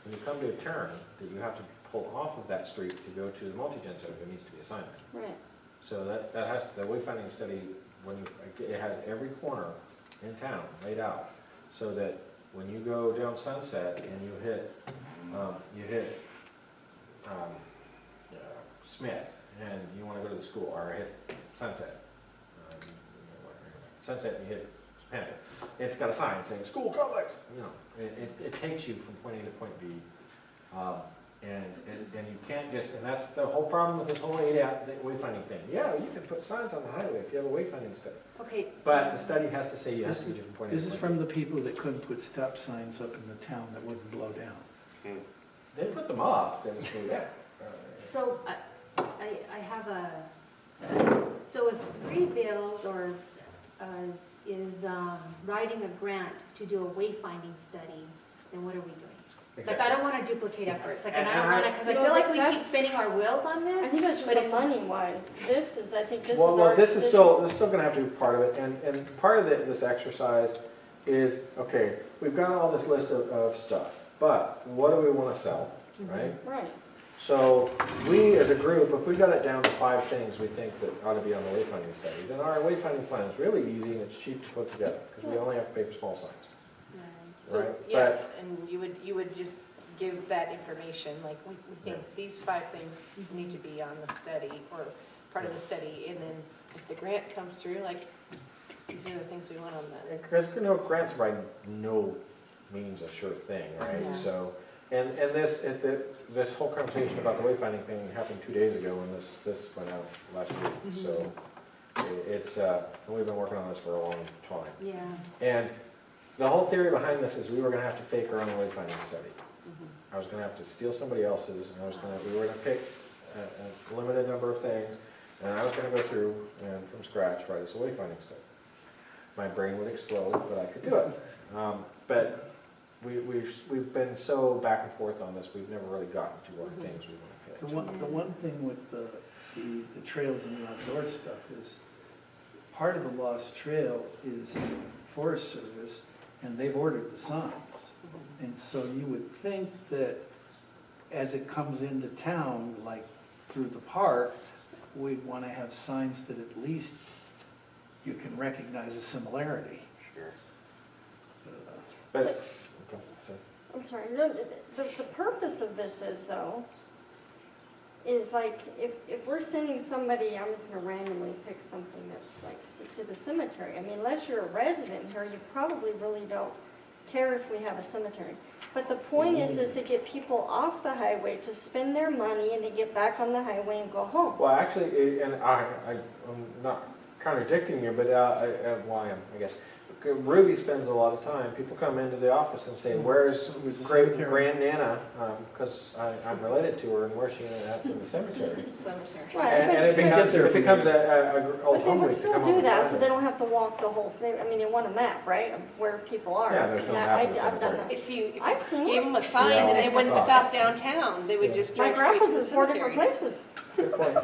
When you come to a turn, that you have to pull off of that street to go to the multi-gen center, there needs to be a sign there. right, So that has, the wayfinding study, it has every corner in town laid out, so that when you go down Sunset and you hit Smith, and you wanna go to the school, or hit Sunset, Sunset and you hit Panther, it's got a sign saying school complex, you know, it takes you from point A to point B. And you can't just, and that's the whole problem with this whole wayfinding thing. Yeah, you can put signs on the highway if you have a wayfinding study, okay. but the study has to say you have to be from point A to This is point from B. the people that couldn't put stop signs up in the town that wouldn't blow down. They put them up, then screw that. So, I have so if Rebuild or is writing a grant to do a wayfinding study, then what are we doing? Like, I don't want to duplicate efforts, like, and I don't want to, because I No, feel like we keep that's- spinning our wheels on I this. think it's just But the if- money wise. I think this is Well, our this is decision. still gonna have to be part of it, and part of this exercise is, okay, we've got all this list of stuff, but what do we wanna sell, right? Right. So, we as a group, if we got it down to 5 things we think that ought to be on the wayfinding study, then our wayfinding plan is really easy and it's cheap to put together, because we only have to pay for small signs. So, Right, yeah, but- and you would just give that information, like, we think these 5 things need to be on the study, or part of the study, and then if the grant comes through, like, these are the things we want on that. Because, grants by no means a sure thing, right? Yeah. So, and this whole conversation about the wayfinding thing happened 2 days ago, and this went out last week. So, it's, and we've been working on this for a long time. Yeah. And the whole theory behind this is we were gonna have to fake our own wayfinding study. I was gonna have to steal somebody else's, and we were gonna pick a limited number of things, and I was gonna go through and from scratch write us a wayfinding study. My brain would explode, but I could do it. But we've been so back and forth on this, we've never really gotten to what things we wanna pick. The one thing with the trails and the outdoor stuff is, part of the Lost Trail is Forest Service, and they've ordered the signs. And so you would think that as it comes into town, like through the park, we'd want to have signs that at least you can recognize a similarity. Sure. But, okay, so, I'm sorry, no, the purpose of this is though, is like, if we're sending somebody, I'm just gonna randomly pick something that's like to the cemetery. I mean, unless you're a resident here, you probably really don't care if we have a cemetery. But the point is to get people off the highway, to spend their money and to get back on the highway and go home. well, actually, and I'm not contradicting you, but well, I am, I guess. Ruby spends a lot of time, people come into the office and say, where's Where's the great cemetery? Grand Nana? Because I'm related to her, and where's she gonna have in the cemetery? Cemetery. Right, And it becomes a old But they home would week to still come do home and that, find so them. they don't have to walk the whole thing. I mean, they want a map, right, of where people are. Yeah, there's no Yeah, map of the I've done cemetery. that. If I've you seen gave it. them a sign, Yeah. then they wouldn't Yeah. stop downtown, they would Yeah. just My drive straight to grandpa's the in 4 different cemetery. places. Good point.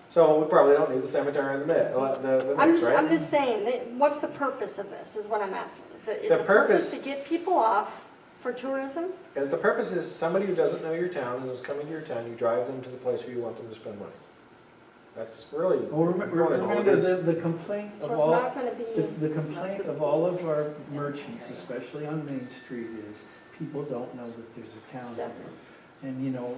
So we probably don't need the cemetery in the mid, the mix, right? I'm just saying, what's the purpose of this, is what I'm asking. Is The the purpose purpose- to get people off for tourism? And the purpose is somebody who doesn't know your town, who's coming to your town, you drive them to the place where you want them to spend money. That's really. Well, remember what it the, is. the complaint So of it's all, not gonna be, the complaint of all of our merchants, especially on Main Street, is people don't know that there's a town here. And, you know,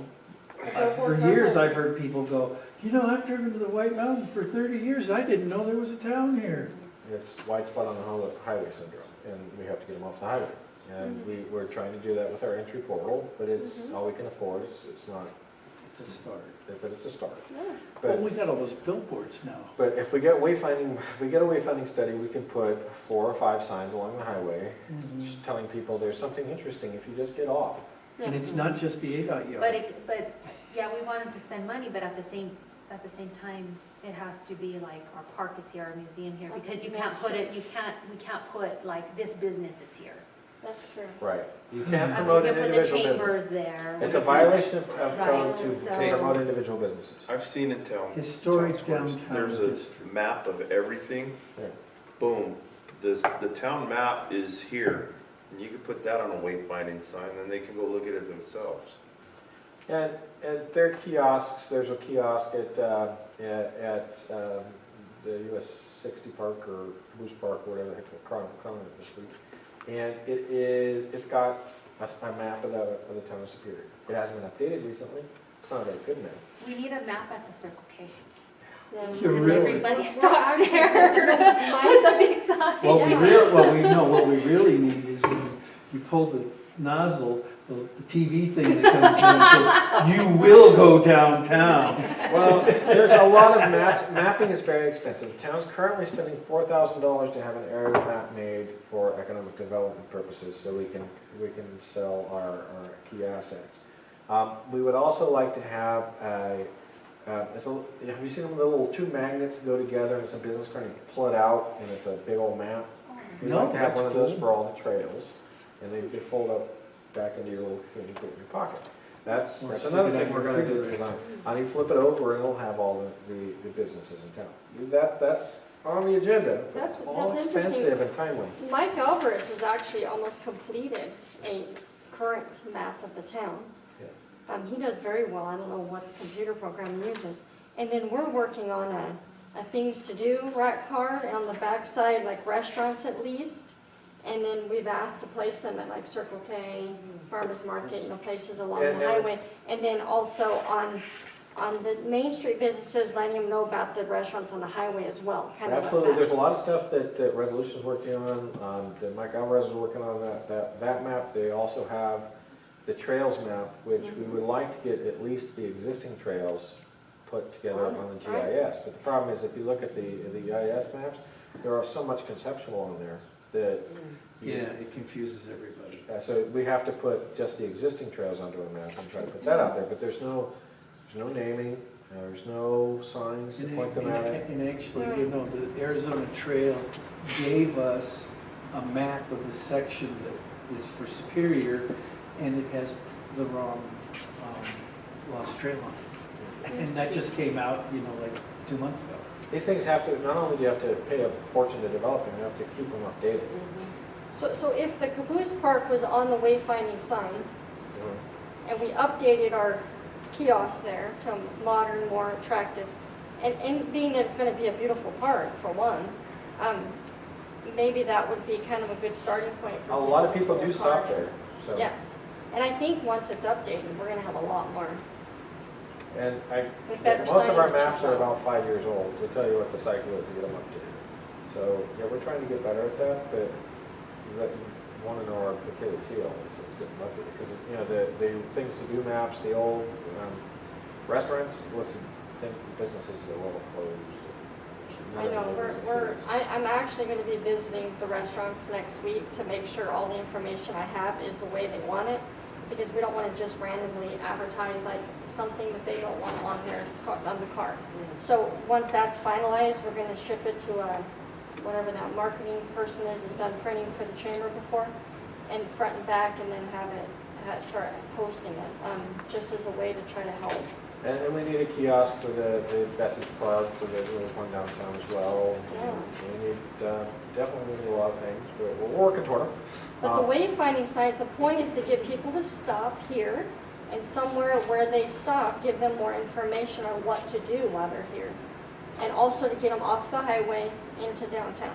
for years I've heard people go, I've driven to the White Mountains for 30 years, I didn't know there was a town here. It's white spot on the highway syndrome, and we have to get them off the highway. And we're trying to do that with our entry portal, but it's all we can afford, it's not, It's a start. but it's a start. yeah. Well, But, we got all those billboards now. but if we get wayfinding, if we get a wayfinding study, we can put 4 or 5 signs along the highway, just telling people there's something interesting if you just get off. And it's not just the ADOT yard. But, yeah, we want them to spend money, but at the same time, it has to be like, our park is here, our museum here, because you can't put it, we can't put like, this business is here. That's true. Right. You can't I mean, promote we an can put the individual business. chambers there. It's a violation of Right, code to so- promote individual businesses. I've seen it town. Historic town squares. downtown There's a district. map of everything. Yeah. Boom. The town map is here. And you could put that on a wayfinding sign, and they can go look at it themselves. And there are kiosks, there's a kiosk at the US 60 Park or Caboose Park, or whatever the heck we're calling it this week. And it's got a map of the town of Superior. It hasn't been updated recently, it's not a very good map. We need a map at the Circle K. Yeah. You Because really- everybody stops there with the big sign. What we really need is when you pull the nozzle, the TV thing that comes in and says, you will go downtown. Well, there's a lot of maps, mapping is very expensive. The town's currently spending $4,000 to have an area map made for economic development purposes, so we can sell our key assets. We would also like to have Have you seen them, the little two magnets that go together, and it's a business card, and you pull it out, and it's a big old map? We'd No, like to have that's one of those cool. for all the trails, and they fold up back into your little, you can put it in your pocket. That's Or stick another it on thing we're your gonna do, refrigerator. because you flip it over, and it'll have all the businesses in town. That's on the agenda, but it's all That's interesting. expensive and timely. Mike Alvarez has actually almost completed a current map of the town. He does very well, I don't know what computer program he uses. And then we're working on a things to do rack card on the backside, like restaurants at least. And then we've asked to place them at like Circle K, Farmers Market, places along And- the highway. And then also on the Main Street businesses, letting them know about the restaurants on the highway as well, kind of like Absolutely, that. there's a lot of stuff that Resolution's working on, that Mike Alvarez is working on that map. They also have the trails map, which we would like to get at least the existing trails put together on the GIS. But the problem is, if you look at the GIS maps, there are so much conceptual on there that. Yeah, it confuses everybody. So we have to put just the existing trails onto a map and try to put that out there, but there's no naming, there's no signs to point them at it. And actually, the Arizona Trail gave us a map of the section that is for Superior, and it has the wrong Lost Trail on it. And that just came out, like 2 months ago. These things have to, not only do you have to pay a fortune to develop them, you have to keep them updated. So if the Caboose Park was on the wayfinding sign, and we updated our kiosk there to modern, more attractive, and being that it's gonna be a beautiful park, for one, maybe that would be kind of a good starting point for A lot of people to do pull a stop card in. there, so. Yes, and I think once it's updated, we're gonna have a lot more. And With better most of our signage maps as are well. about 5 years old, to tell you what the cycle is to get them updated. So, yeah, we're trying to get better at that, but is that you want to know our Achilles heel, so it's getting updated. Because, the things to do maps, the old restaurants listed businesses that were all closed. I know, I'm actually gonna be visiting the restaurants next week to make sure all the information I have is the way they want it, because we don't wanna just randomly advertise like something that they don't want on the card. So once that's finalized, we're gonna ship it to whatever that marketing person is that's done printing for the chamber before, and front and back, and then have it start posting it, just as a way to try to help. And we need a kiosk for the Bessie's Club, so there's one downtown as well. Yeah. We need, definitely need a lot of things, but we're working toward them. But the wayfinding signs, the point is to get people to stop here, and somewhere where they stop, give them more information on what to do while they're here. And also to get them off the highway into downtown.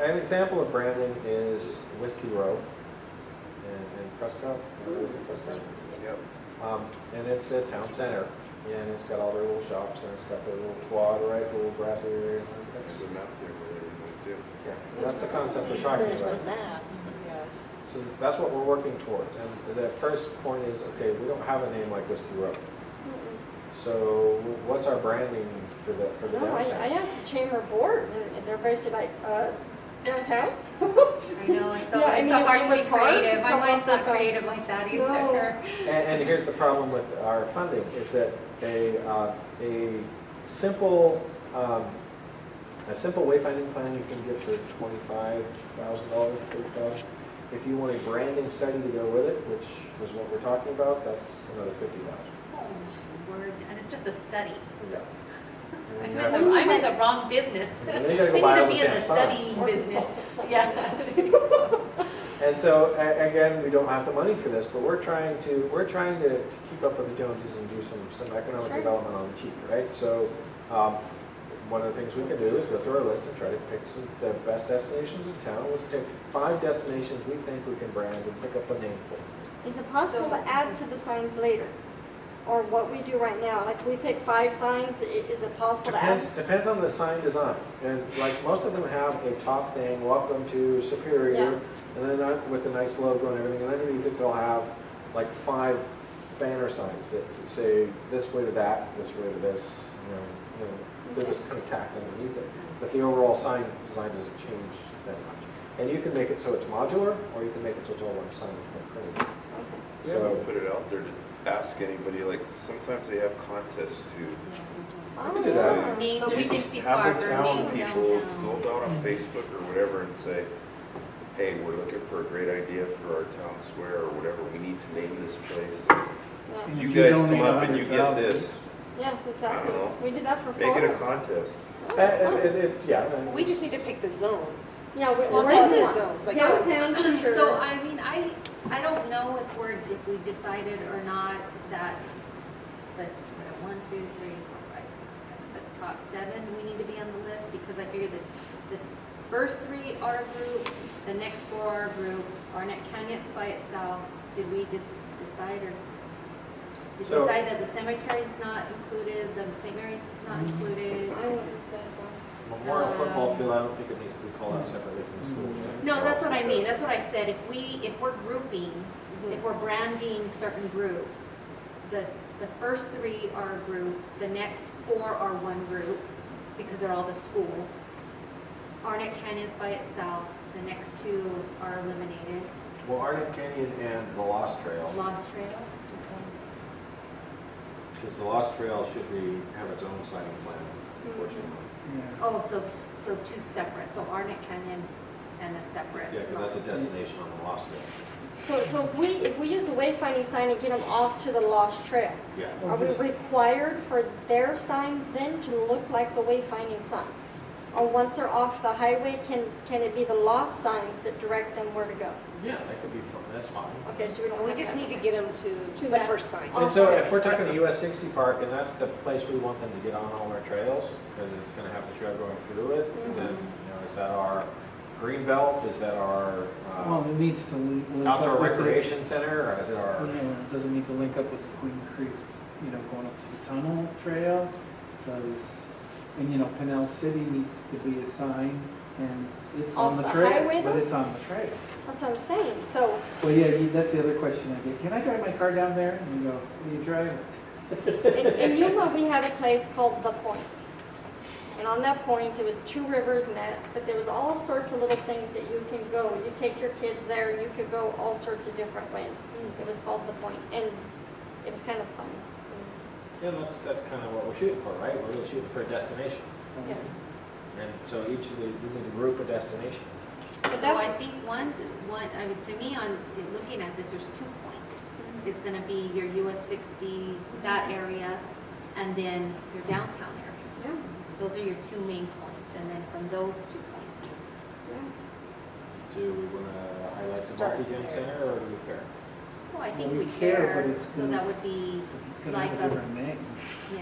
An example of branding is Whiskey Row in Prescott. Is it Prescott? Yep. And it's a town center, and it's got all their little shops, and it's got their little quad, right, the little grassy area. and There's everything. a map there with everything too. Yeah, that's the concept we're talking There's a about. map, yeah. So that's what we're working towards, and the first point is, okay, we don't have a name like Whiskey Row. So what's our branding for the No, I downtown? asked the chamber board, and they're basically like, downtown? I know, it's so, Yeah, I it's so mean, hard it to was be hard to creative. My come mind's up not with a- creative like that either. No. And here's the problem with our funding, is that a simple wayfinding plan you can get for $25,000, $30,000. If you want a branding study to go with it, which is what we're talking about, that's another $50,000. Oh, word, and it's just a study. Yeah. I'm in the wrong business. And then I you gotta go need buy to all be those in the damn studying signs. Or business. consultants. Yeah. And so, again, we don't have the money for this, but we're trying to keep up with the Joneses and do some economic Sure. development on the cheap, right? So, one of the things we can do is go through our list and try to pick the best destinations in town. Let's pick 5 destinations we think we can brand and pick up a name for. Is it possible to add to the signs later? Or what we do right now? Like, if we pick 5 signs, is it possible to add? Depends on the sign design. And like most of them have a top thing, welcome to Superior, Yes. and then with a nice logo and everything. And underneath it, they'll have like 5 banner signs that say this way to that, this way to this. They're just kind of tacked underneath it. But the overall sign design doesn't change that much. And you can make it so it's modular, or you can make it so it's all one sign with one printing. Yeah, So- we'll put it out there to ask anybody, like, sometimes they have contests too. Oh, We could just have- yeah. Name But the we 60 Have park the or town name people downtown. go down on Facebook or whatever and say, hey, we're looking for a great idea for our town square or whatever, we need to name this place. Yeah. And You if guys donate come up and you get 100,000, this, Yes, exactly. know. We did that for make it a Forest. contest. Oh, that's fun. Yeah. and We just need to pick the zones. Yeah, Well, we're this on is- one. zones, like- Downtown for sure. So, I mean, I don't know if we've decided or not that the, 1, 2, 3, 4, 5, 6, 7, the top 7, we need to be on the list, because I figured that the first 3 are a group, the next 4 are a group, Arnett Canyon's by itself. Did we decide or, did we So- decide that the cemetery's not included, the St. Mary's is not included? I wouldn't say so. Memorial football field, I don't think it needs to be called out separately from the school. No, that's what I mean, that's what I said, if we're grouping, if we're branding certain groups, the first 3 are a group, the next 4 are one group, because they're all the school. Arnett Canyon's by itself, the next 2 are eliminated. Well, Arnett Canyon and the Lost Trail, Lost Trail, because the Lost Trail should have its own sighting plan, unfortunately. Yeah. oh, so 2 separate, so Arnett Canyon and a separate. Yeah, because that's a Lost. destination on the Lost Trail. So if we use a wayfinding sign and get them off to the Lost Trail, Yeah. are we required for their signs then to look like the wayfinding signs? Or once they're off the highway, can it be the lost signs that direct them where to go? Yeah, that could be fun, that's fine. Okay, so we don't We have just that. need to get them to To the that. first sign. Oh. And so if we're talking the US 60 park, and that's the place we want them to get on all our trails, because it's gonna have the trail going through it, then, is that our green belt, is that our Well, it needs to link up outdoor with the- recreation center, or is it our? It doesn't need to link up with the Queen Creek, going up to the tunnel trail, because, and Pinell City needs to be a sign, and it's on Off the the trail, highway, but though? it's on the trail. That's what I'm saying, so, Well, yeah, that's the other question I get, can I drive my car down there? And you go, you drive it. in Yuma, we had a place called The Point. And on that point, it was 2 rivers met, but there was all sorts of little things that you can go. You take your kids there, and you could go all sorts of different ways. It was called The Point, and it was kind of fun. Yeah, that's kind of what we're shooting for, right? We're really shooting for a destination. Yeah. And so we need to group a destination. But So I that's, think I mean, to me, in looking at this, there's 2 points. It's gonna be your US 60, that area, and then your downtown area. yeah, Those are your 2 main points, and then from those 2 points, yeah. Do we want to highlight the Start multi-gen there. center, or do we care? well, I think Well, we we care, care, but it's so gonna- that would be, But it's gonna Like have a- a different name. yeah.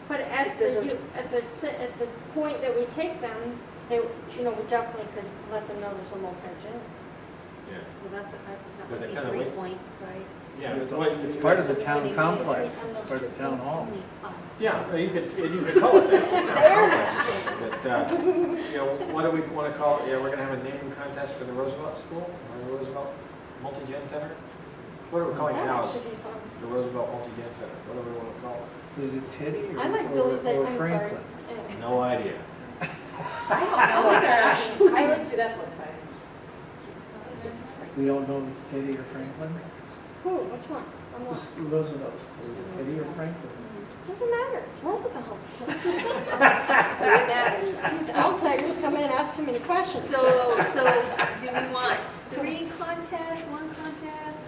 But It at doesn't- at the point that we take them, they, we definitely could let them know there's a multi-gen. Yeah. Well, that But would they be kinda 3 wait. points, right? Yeah, It's part of the It's town gonna be complex, between it's part of town hall. Yeah, you could call it that. But, what do we want to call it? Yeah, we're going to have a naming contest for the Roosevelt School, or the Roosevelt Multi-Gen Center? What are we calling it That now? would should be fun. The Roosevelt Multi-Gen Center, what do we want to call it? Is it Teddy I like Billy's, or I'm sorry. Franklin? No idea. I don't know either. I looked it up one time. We don't know if it's Teddy or Franklin? Who, which one? I'm The not- s- Roosevelt School, is it Teddy or Franklin? Doesn't matter, it's Roosevelt. It matters. These outsiders come in and ask too many questions. So do we want 3 contests, 1 contest?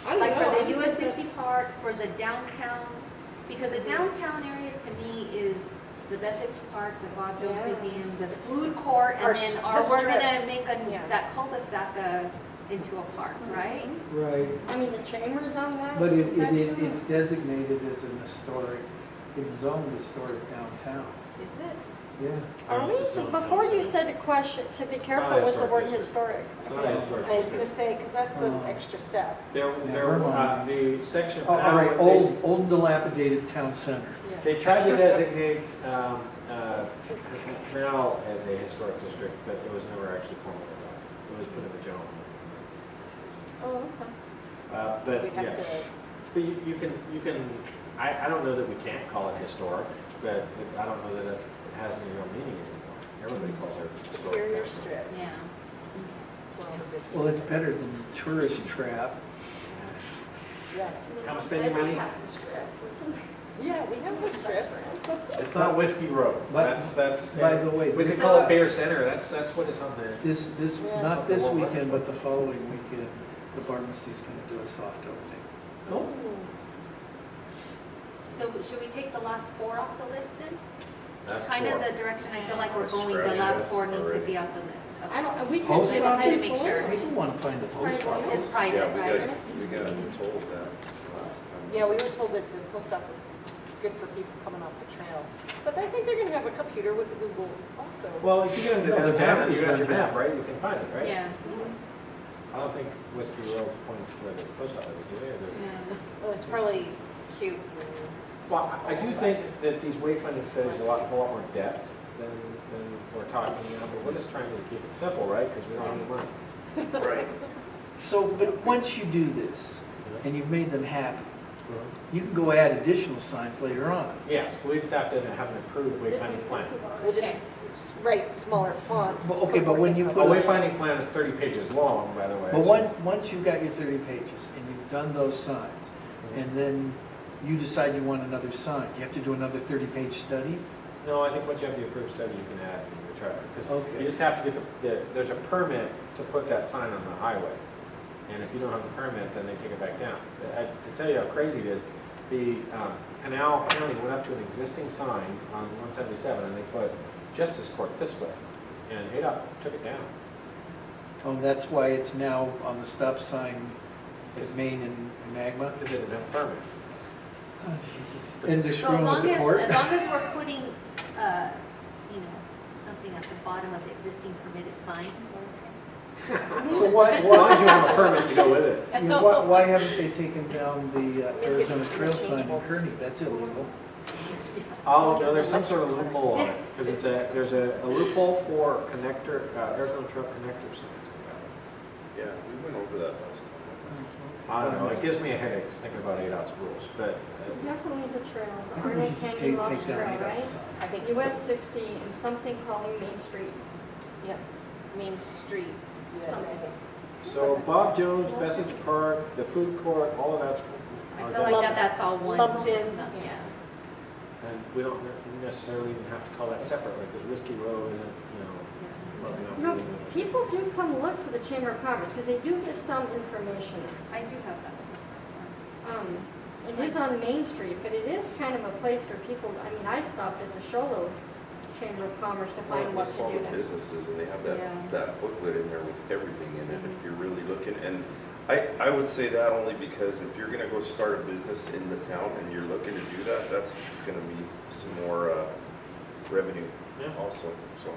I don't Like know, for I the just US think 60 park, for the downtown, because the downtown area to me is the Bessich Park, the Bob Jones Yeah. Museum, the food court, and Our then s- we're the strip. gonna make Yeah. that cul-de-sac into a park, right? Right, I mean, the chambers on that but section. it's designated as an historic, it's zoned historic downtown. Is it? Yeah. Are we? Because before you said a question, to be careful with the word historic. It's not a historic I was district. gonna say, because that's an Oh. extra step. Never mind. The section. Oh, all right, old dilapidated town center. They tried to designate Canal as a historic district, but it was never actually formally adopted. It was put in the general. Oh, okay. So But, we'd have yeah, to, but you can, I don't know that we can't call it historic, but I don't know that it has any real meaning anymore. Everybody calls it historic. Superior now. Strip. Yeah. It's one of the good Well, it's better than tourist trap. Yeah. Come spend your money. Yeah, we have a strip. It's not Whiskey Road. But- That's. by the way, We could this- call it Bear Center, that's what it's on there. This, Yeah. not this weekend, but the following weekend, the pharmacy's gonna do a soft opening. Cool. So should we take the last four off the list then? That's Kind of four. the direction I feel like we're Let's going, the scratch last this four need to already. be off the list. Okay. I don't, we Post can I do just all had to these make four. sure. People wanna find the post office. It's private, Yeah, right? we got told that last time. Yeah, we were told that the post office is good for people coming off the trail. But I think they're gonna have a computer with Google also. Well, if you get into No, the the town, map you is got your on map, map. right? You can find it, right? Yeah. I don't think Whiskey Road points to where the post office is, do they? Or do- Well, it's probably cute. Well, I do think that these wayfinding studies are a lot more depth than we're talking now, but we're just trying to keep it simple, right? Because we don't have any money. Right. So, but once you do this, and you've made them happy, you can go add additional signs later on. Yes, we just have to have an approved wayfinding plan. We'll just write smaller fonts. Well, okay, but when you A put a- wayfinding plan is 30 pages long, by the way. But so- once you've got your 30 pages and you've done those signs, and then you decide you want another sign, you have to do another 30-page study? No, I think once you have the approved study, you can add in your charter. Because Okay. you just have to get there's a permit to put that sign on the highway. And if you don't have a permit, then they take it back down. To tell you how crazy it is, the Canal County went up to an existing sign on 177 and they put Justice Court this way. And ADOT took it down. Oh, that's why it's now on the stop sign at Main and Magma? Because they didn't have a permit. Oh, Jesus. And they're So as screwing with long the court? as we're putting, something at the bottom of the existing permitted sign. So why, As long as you have a permit to go with it. you know, why haven't they taken down the Arizona Trail sign in Kearney? That's illegal. Oh, no, there's some sort of loophole on it, because there's a loophole for connector, Arizona Trail connector signs. Yeah, we went over that last time. I don't know, it gives me a headache just thinking about ADOT's rules, but So definitely the trail, I the think we Arnold should just Candy take Lost down Trail, the right? sign. I think so. US 60 and something calling Main Street. Yep, Main Street, USA. so Bob Jones, Message Park, the food court, all of that's. I are feel done. like that's all one. Lumped in. Yeah. And we don't necessarily even have to call that separately, because Whiskey Row isn't, broken up. No, really. people do come look for the Chamber of Commerce because they do get some information there. I do have that. It is on Main Street, but it is kind of a place for people, I mean, I stopped at the Sholo Chamber of Commerce to Well, find what it's to all do the there. businesses, and they have Yeah. that booklet in there with everything in it, if you're really looking. And I would say that only because if you're gonna go start a business in the town and you're looking to do that, that's gonna be some more revenue Yeah. also, so.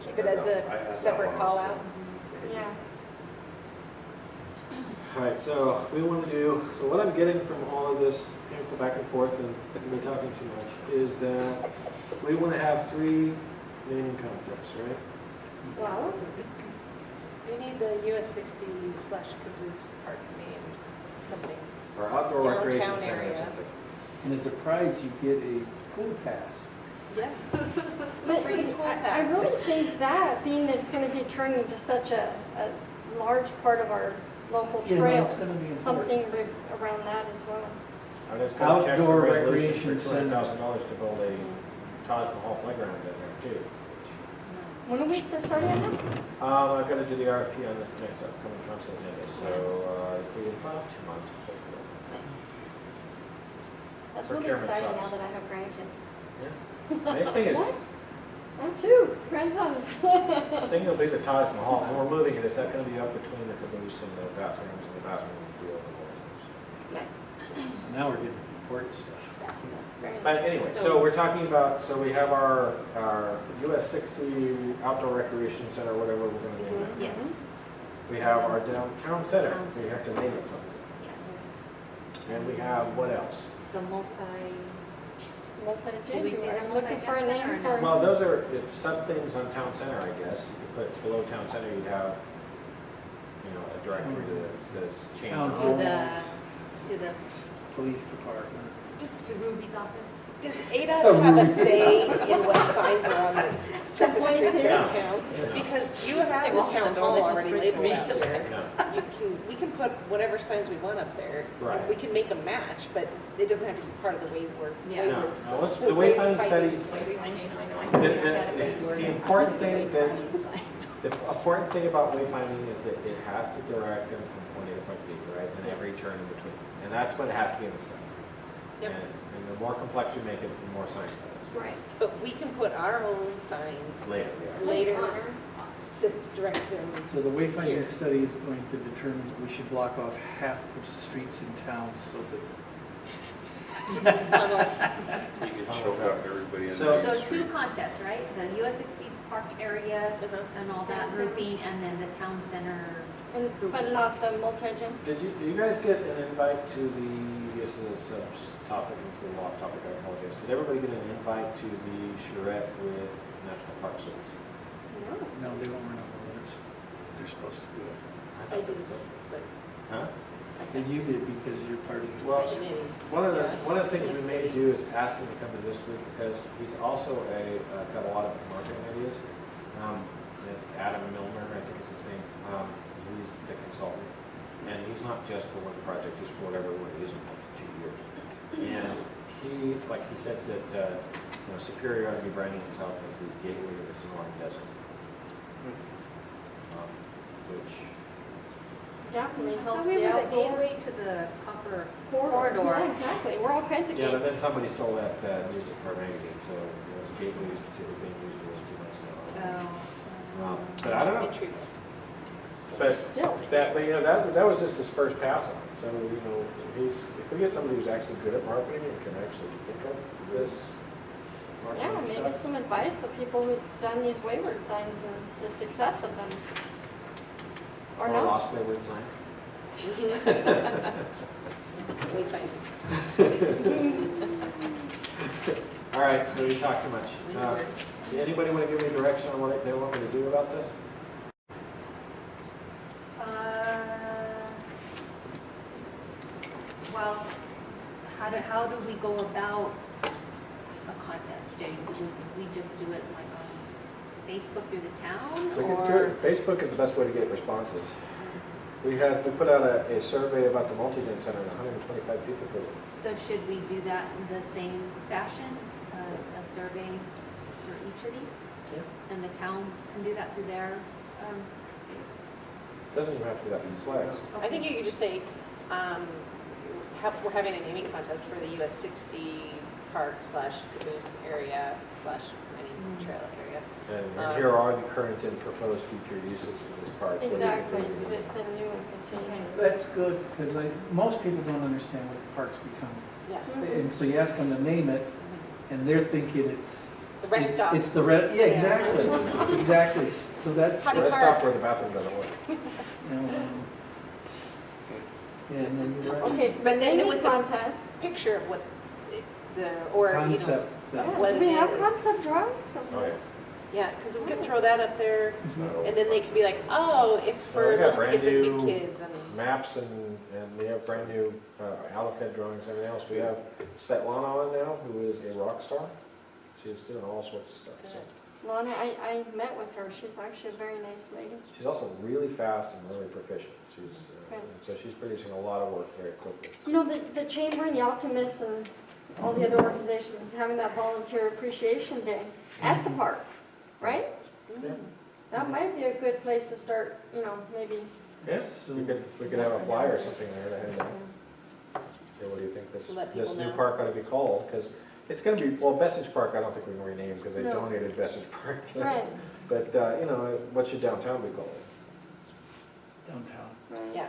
Keep it as I had a that separate one call also. out. Yeah. All right, so we want to do, so what I'm getting from all of this info back and forth, and I can be talking too much, is that we want to have 3 naming contests, right? Well, We need the US 60 / Caboose Park named something. Or outdoor recreation Downtown center or area. something. And as a prize, you get a pool pass. Yeah. but Free pool I pass. really think that, being that it's going to be turned into such a large part of our local You know, it's trails, gonna be important. something around that as well. I just got to check Outdoor for resolution recreation for center. $200,000 to build a Taj Mahal playground in there too. When are we starting at that? I've got to do the RFP on this next upcoming council agenda, so it'll be about 2 months. That's really Procurement exciting sucks. now that I have grandkids. Yeah. Nice thing is, What? I'm too, grandsons. this thing will be the Taj Mahal, and we're moving it, it's not going to be up between the caboose and the bathrooms, and the bathroom will be over the whole Nice. Now we're getting to the important stuff. That's very But nice. anyway, so we're talking about, so we have our US 60 outdoor recreation center, whatever we're going to name it. Yes, We have our downtown center, Town we have to name it something. yes. And we have what else? The Should we say Multi-gender, the I'm looking for a multi-gender name or for. no? Well, those are, it's sub things on town center, I guess. You could put below town center, you'd have, a directory that says Town chamber. To the- halls, To the, police department. to Ruby's office? Does ADOT have a say in what signs are on the surface streets in Yeah. town? Because you have the walk in the town door, hall they go already straight to labeled me. out there. Yeah. We can put whatever signs we want up there. Right. We can make them match, but it doesn't have to be part of the waywork. Yeah. No, no, let's- the wayfinding study, the important thing that, the important thing about wayfinding is that it has to direct them from point A to point B, right? And every turn in between. And that's what has to be in the study. Yep. And the more complex you make it, the more science it Right. But we can put our own signs is. Later, yeah. later to direct them. So the Here. wayfinding study is going to determine that we should block off half the streets in town so that Funnel. You can choke off everybody in So- the So main two street. contests, right? The US 60 Park area Uh-huh. and all that Downtown. grouping, and then the town center. But not the multi-gen. Did you guys get an invite to the, this is a topic, it's a little off topic, I apologize. Did everybody get an invite to the charrette with National Park Service? no, they won't run over limits. They're supposed to do it. I didn't, but Huh? And you did because you're part of the Well, committee. one of the things we may do is ask him to come to this group because he's also got a lot of marketing ideas. And it's Adam Milner, I think is his name. He's the consultant, and he's not just for one project, he's for whatever we're using for 2 years. And he, like he said, that Superior ought to be branding itself as the gateway to the Sonoran Desert, which Definitely I helps thought we the were the outdoor gateway to the copper corridor. Yeah, corridor. exactly. We're all kinds of yeah, but then gates. somebody stole that used it for a magazine, so the gateways typically being used was too much now. Oh. But I don't know. Entry. But Still. that was just his first pass on it. So, if we get somebody who's actually good at marketing and can actually think of this Yeah, marketing maybe stuff. some advice of people who's done these wayward signs and the success of them. Or not. lost wayward signs. Wayfinding. All right, so you talked too much. Anybody want to give me direction on what they want me to do about this? Well, how do we go about a contest, Jay? Would we just do it like on Facebook through the town, We can do or? it. Facebook is the best way to get responses. We put out a survey about the multi-gen center, and 125 people put it. So should we do that in the same fashion, a survey for each of these? Yeah. And the town can do that through their Facebook? Doesn't even have to be that many flags. I think you could just say, we're having a naming contest for the US 60 park / caboose area / mining trail area. And here are the current and proposed future uses of this park. Exactly, the new and continuing. That's good, because most people don't understand what the parks become. Yeah. Mhm. And so you ask them to name it, and they're thinking it's. The rest stop. It's the red, yeah, exactly, exactly. So that, Potty Let's park. stop where the bathroom doesn't work. yeah, and then you're right. Okay, so the But then naming with the- contest. Picture of what or, Concept thing. Oh, what do we it have is. concept drawings? Oh, yeah. Yeah, because we could throw that up there, It's not- and then they could be like, oh, it's Well, for we got little kids and brand big new kids, and Maps and we have brand new Alifed drawings and everything else. We have Svetlana on now, who is a rock star. She's doing all sorts of stuff. So. Lana, I met with her. She's actually a very nice lady. She's also really fast and really proficient. She's Okay. and so she's producing a lot of work very quickly. You know, the Chamber and the Optimists and all the other organizations is having that volunteer appreciation day at the park, right? Yeah. That might be a good place to start, maybe. Yeah, So- we could have a flyer or something there to hand out. Okay, what do you think this Let this people new know. park ought to be called? Because it's going to be, well, Bessage Park, I don't think we can rename because they No. donated Bessage Park. Right, But, what should downtown be called? Downtown. right. yeah.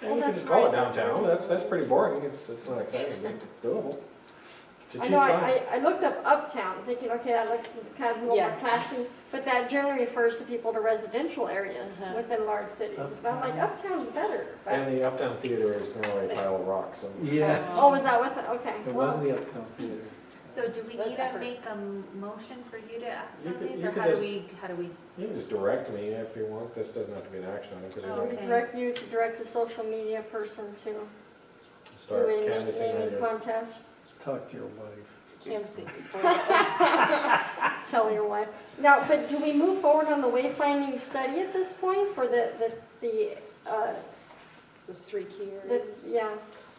Yeah, Well, we can that's just call it right. downtown. That's pretty boring. It's not exciting, but it's doable. It's a I cheap know, sign. I looked up uptown, thinking, okay, that looks kind of a little more Yeah. classy, but that generally refers to people to residential areas Uh-huh. within large cities. But I'm like, uptown's better. But, And the Uptown Theater is now a pile of rocks. So Yeah, oh, was that with it? Okay. it well, was the Uptown Theater. So do we Less need to effort. make a motion for you to act You on could- these, you or could how do just- we, you can just direct me if you want. This doesn't have to be an action item because So we Okay. direct you to direct the social media person to start do a canvassing naming ideas. contest. Talk to your wife. canvassing before that Tell your wife. Now, but do we move forward on the wayfinding study at this point for those 3 key the, areas. yeah,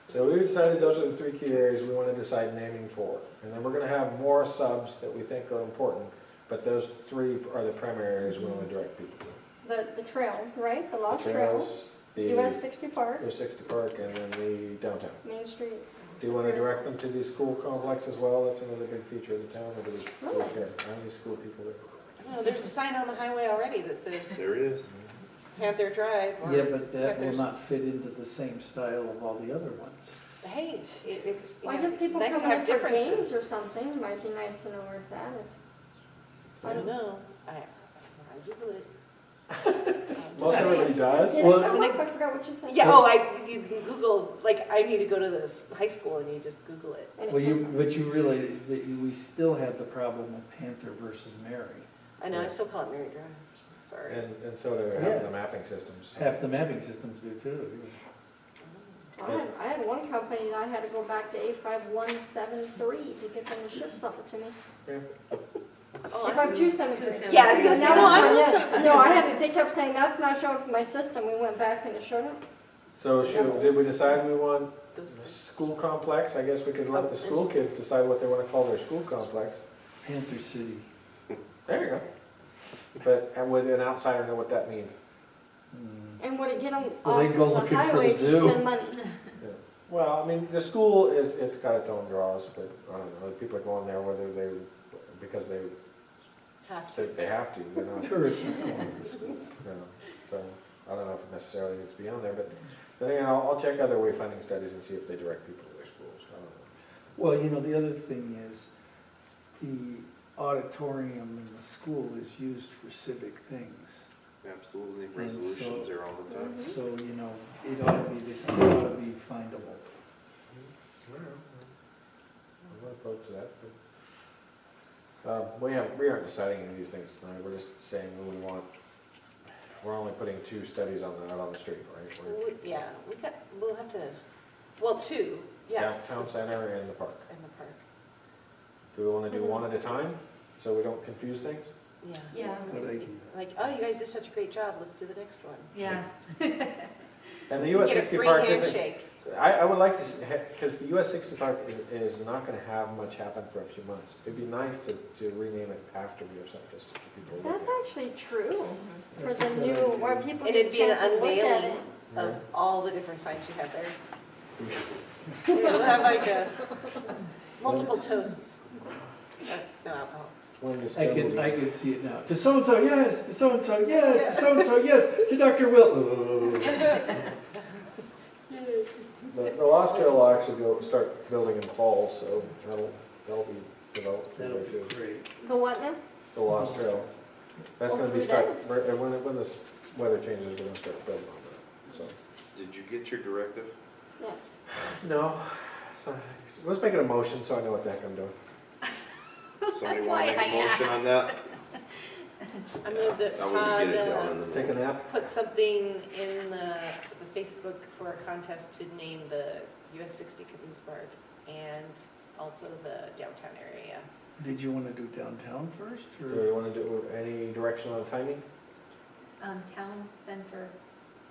So we decided those are the 3 key areas we want to decide naming for. And then we're going to have more subs that we think are important, but those 3 are the primary areas we want to direct people to. the trails, right? The The lost trails, the US 60 Park, US 60 Park, and then the downtown. Main Street. Do you want to direct them to the school complex as well? That's another big feature of the town, or do we Really? care? How many school people there? Oh, there's a sign on the highway already that says There it is. Panther Drive. Or Yeah, but that will Panthers. not fit into the same style of all the other ones. Hey, it's you Why know, just people nice to come in have for games differences. or something? Might be nice to know where it's at. I don't know. I Google it. Most everybody does. Did Well- it come up? I forgot what you said. Yeah, you can Google, like, I need to go to this high school, and you just Google it. And it Well, comes up. but you realize that we still have the problem of Panther versus Mary. I know, I still call it Mary Drive. Sorry. And so do half Yeah. of the mapping systems. Half the mapping systems do too. I had one company that I had to go back to 85173 to get them to ship something to me. Oh, If I'm 273. Yeah, I was gonna say, Now no, it's I'm not not yet. so- No, I had to, they kept saying, that's not showing up in my system. We went back and it showed up. So did we decide we want Those- a school complex? I guess we could let the school it's- kids decide what they want to call their school complex. Panther City. There you go. But and would an outsider know what that means? Hmm. And would it get them Well, off they'd go the looking for the highway to zoo. spend money? Well, I mean, the school it's got its own draws, but I don't know, people are going there whether because they Have say to. they have to, they're not, Tourists are going to the school. you know. So I don't know if it necessarily needs to be on there, but then again, I'll check other wayfinding studies and see if they direct people to their schools. I don't know. Well, you know, the other thing is, the auditorium in the school is used for civic things. Absolutely, And resolutions so- there all the time. So, you know, it ought to be findable. I'm not opposed to that, but, we aren't deciding any of these things tonight, we're just saying who we want. We're only putting 2 studies out on the street, right? Yeah, we'll have to, well, 2, yeah. Town center and the park. In the park, Do we wanna do one at a time, so we don't confuse things? yeah. Yeah. Good idea. Like, oh, you guys did such a great job, let's do the next one. Yeah. And the You US get a 60 free Park isn't, handshake. I would like to, because the US 60 Park is not gonna have much happen for a few months. It'd be nice to rename it after we have something, just so people. look That's at it. actually true for That's the a good new, idea. where people And get a it'd be an chance to look at unveiling it. of all the different signs you have there. We'll have like multiple toasts. No alcohol. When this I town will I be- can see it now. To so-and-so, yes, to so-and-so, yes, to so-and-so, yes, to Dr. Will. The Lost Trail will actually start building in the fall, so that'll be developed. That'll be great. The what now? The Lost Trail. That's gonna be Hopefully when this weather changes, we're gonna start building on that, so. Did you get your directive? Yes. No, so, let's make it a motion so I know what the heck I'm doing. Somebody why want to make I a motion on that? I move that I wouldn't get it down Todd in the Take a notes. nap? put something in the Facebook for a contest to name the US 60 Caboose Park and also the downtown area. Did you want to do downtown first, Do or? we wanna do any direction on timing? Town center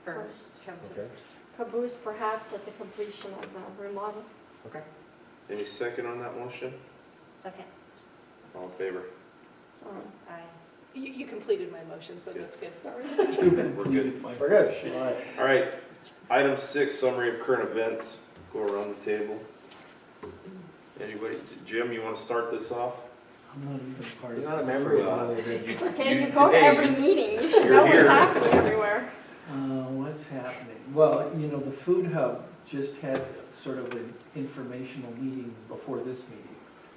first. Town center Okay. first. Caboose perhaps at the completion of the remodel. Okay. Any second on that motion? Second. All in favor? Aye. You completed my motion, so Good. that's good. Sorry. You completed my We're good, motion. all right. All right, item 6, summary of current events. Go around the table. Anybody, Jim, you want to start this off? I'm not even part He's of not a it. member, he's not a good. Okay, you go to hey, every meeting. You should you're know what's here. happening everywhere. What's happening? Well, you know, the Food Hub just had sort of an informational meeting before this meeting,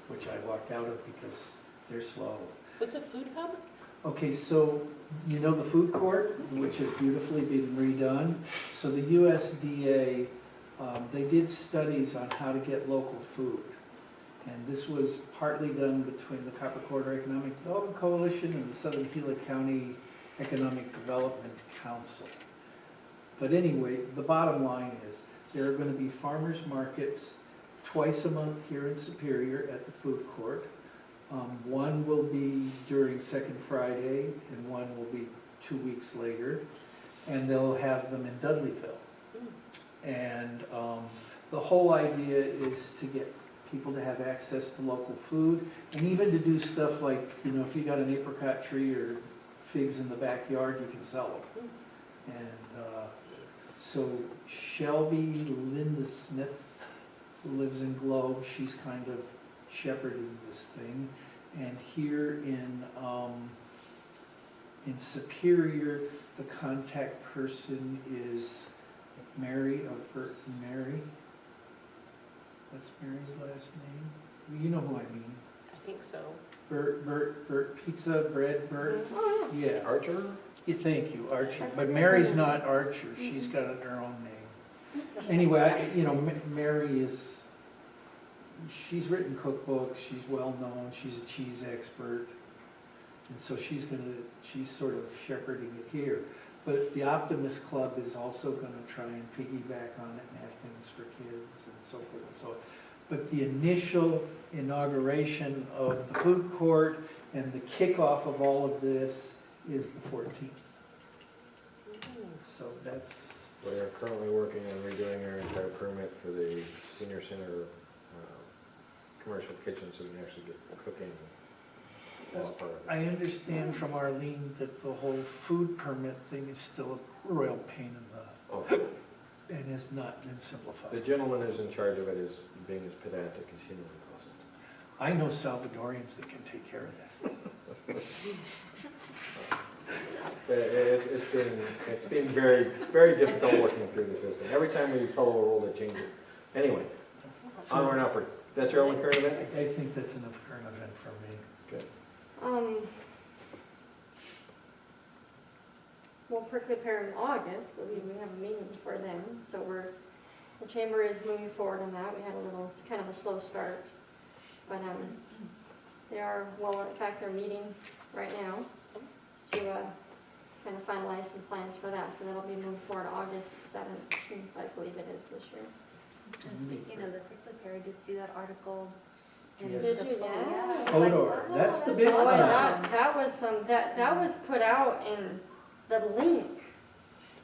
which I walked out of because they're slow. What's a food hub? Okay, so you know the food court, which has beautifully been redone? So the USDA, they did studies on how to get local food. And this was partly done between the Copper Corridor Economic Development Coalition and the Southern Gila County Economic Development Council. But anyway, the bottom line is, there are going to be farmers markets twice a month here in Superior at the food court. One will be during Second Friday, and one will be 2 weeks later. And they'll have them in Dudleyville. And the whole idea is to get people to have access to local food, and even to do stuff like, you know, if you got an apricot tree or figs in the backyard, you can sell them. And so Shelby Linda Smith, who lives in Globe, she's kind of shepherding this thing. And here in Superior, the contact person is Mary of Bert and Mary. What's Mary's last name? You know who I mean. I think so. Bert Pizza, Bread, Bert. Yeah. Archer? Thank you, Archer. But Mary's not Archer. She's got her own name. Anyway, you know, Mary is, she's written cookbooks. She's well-known. She's a cheese expert. And so she's sort of shepherding it here. But the Optimist Club is also going to try and piggyback on it and have things for kids and so forth and so on. But the initial inauguration of the food court and the kickoff of all of this is the 14th. So that's... We're currently working on redoing our entire permit for the senior center commercial kitchen, so we can actually get cooking as part of it. I understand from Arlene that the whole food permit thing is still a royal pain in the, Oh, and has not been the simplified. gentleman who's in charge of it is being as pedantic as humanly possible. I know Salvadorians that can take care of that. It's been very, very difficult working through the system. Every time we follow a rule, they change it. Anyway, onward and upward. That's your only current event? I think that's enough current event for me. Good. Well, Prickly Pear in August, but we have a meeting before then, so the chamber is moving forward on that. We had it's kind of a slow start. But they are, well, in fact, they're meeting right now to kind of finalize some plans for that. So that'll be moved forward August 17th, I believe it is this year. And speaking of the Prickly Pear, I did see that article. in Yes. the Did you? Fodor. Yeah. I was like, Fodor, wow, that's the big awesome. one. That was that was put out in the link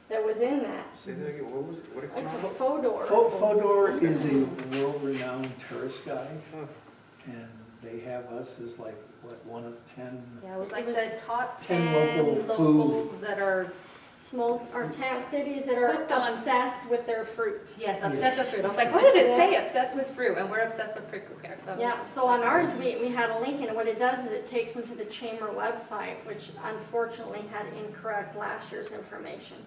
that was in that. Say that again, what was it, what did it It's come out? Fodor. Fodor is a world-renowned tourist guide, Huh. and they have us as like, what, one of 10? Yeah, it was like It was the top 10 10 local food. locals that are, Small or town cities that are Hooked on- obsessed with their fruit. yes, obsessed with fruit. I was like, what did it say? Obsessed with fruit, and we're obsessed with prickly pear, so. Yeah, so on ours, we had a link, and what it does is it takes them to the chamber website, which unfortunately had incorrect last year's information.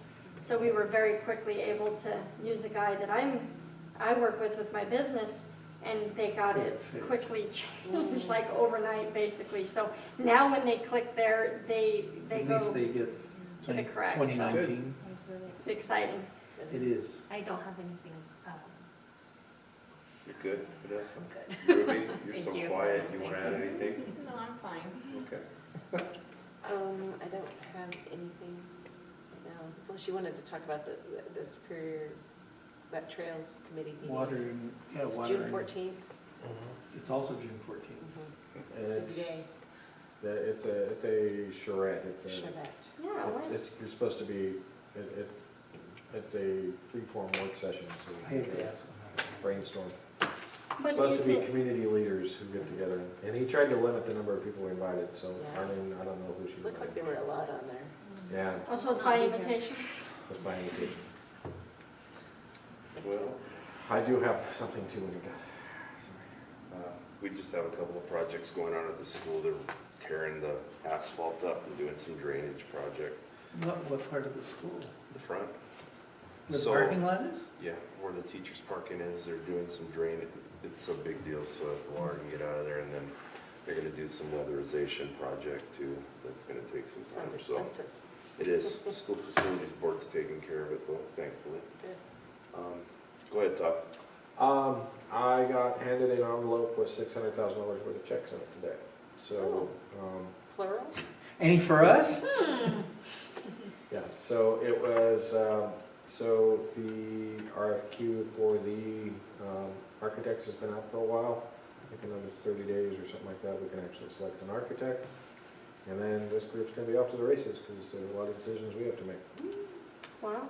So we were very quickly able to use the guide that I work with my business, and they got it Fixed. quickly changed, like overnight, basically. So now when they click there, they At go, least they get to the like correct, so- 2019. It's really, it's exciting. It is. I don't have anything, You're good, Vanessa? good. Ruby, you're Thank so you. quiet, you Thank wanna add you. anything? No, I'm fine. Okay. I don't have anything right now, unless you wanted to talk about the Superior, that Trails Committee meeting. Water and, yeah, It's water. June and- 14th. It's also June 14th. And It's it's, gay. it's a charrette. It's a, Charette. Yeah, what? you're supposed to be, it's a free-form work session, so I you had to ask them that. brainstorm. But Supposed to is be it, community leaders who get together, and he tried to limit the number of people we invited, so Yeah. Arlene, I don't know who she Looked like there invited. were a lot on there. Yeah, oh, so it's by invitation? that's my invitation. Well, I do have something too when you got, sorry. we just have a couple of projects going on at the school. They're tearing the asphalt up and doing some drainage project, What part of the school? the front. The So- parking lot is? Yeah, where the teachers' parking is, they're doing some drainage. It's a big deal, so the water can get out of there, and then they're gonna do some weatherization project too. That's gonna take some time, Sounds so. expensive. It is. School Facilities Board's taking care of it though, thankfully. Good. Go ahead, Todd. I got handed an envelope with $600,000 worth of checks in it today, so, Plural? Any for us? yeah, so it was So the RFQ for the architects has been out for a while. I think another 30 days or something like that, we can actually select an architect. And then this group's gonna be off to the races, because there's a lot of decisions we have to make. Wow.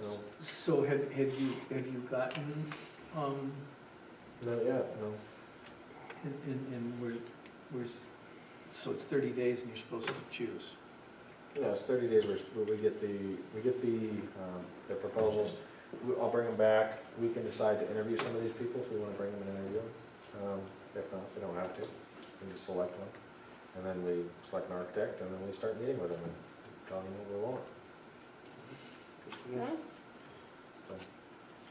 So, So have you gotten, not yet, no. and so it's 30 days and you're supposed to choose? Yeah, it's 30 days where we get the proposals. I'll bring them back. We can decide to interview some of these people if we want to bring them and interview them. If not, we don't have to. We just select one. And then we select an architect, and then we start meeting with them and tell them what we want. Nice.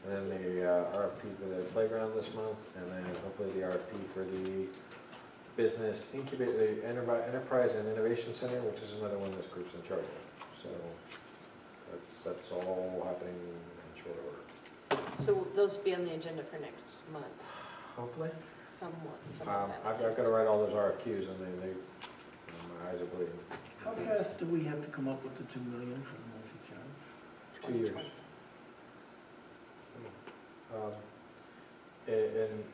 And then the RFP for the playground this month, and then hopefully the RFP for the business incubator, the enterprise and innovation center, which is another one this group's in charge of. So that's all happening in short order. So will those be on the agenda for next month, Hopefully. somewhat, some I've of them at got to least? write all those RFQs, and my eyes are bleeding. How fast do we have to come up with the 2 million for the multi-county? 2 years. 2020. And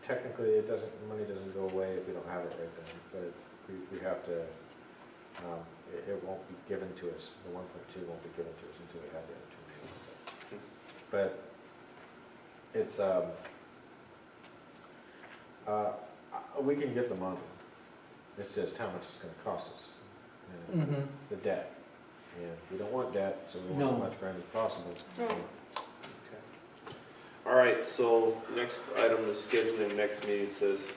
technically, money doesn't go away if we don't have it right then, but we have to, it won't be given to us, the 1.2 won't be given to us until we have the other 2 million. But it's, we can get the money, it's just how much it's gonna cost us. And Mm-hmm. it's the debt, and we don't want debt, so we want No. as much grant as possible. Right. All right, so next item is scheduling, next meeting says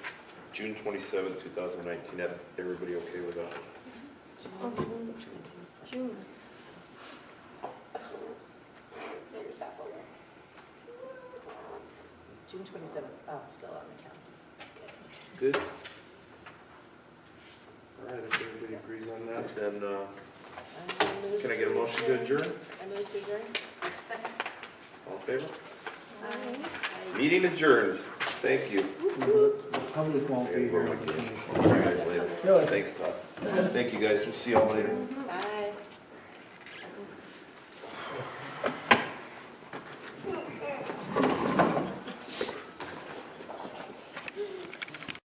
June 27th, 2019. Everybody okay with that? June. Here's half over. June 27th, oh, it's still on the calendar. Good. All right, if everybody agrees on that, then can I get a motion to adjourn? I move to adjourn. Second. All in favor? Aye. Meeting adjourned. Thank you. The public won't be here. See you guys later. Thanks, Todd. Thank you, guys. We'll see y'all later. Aye.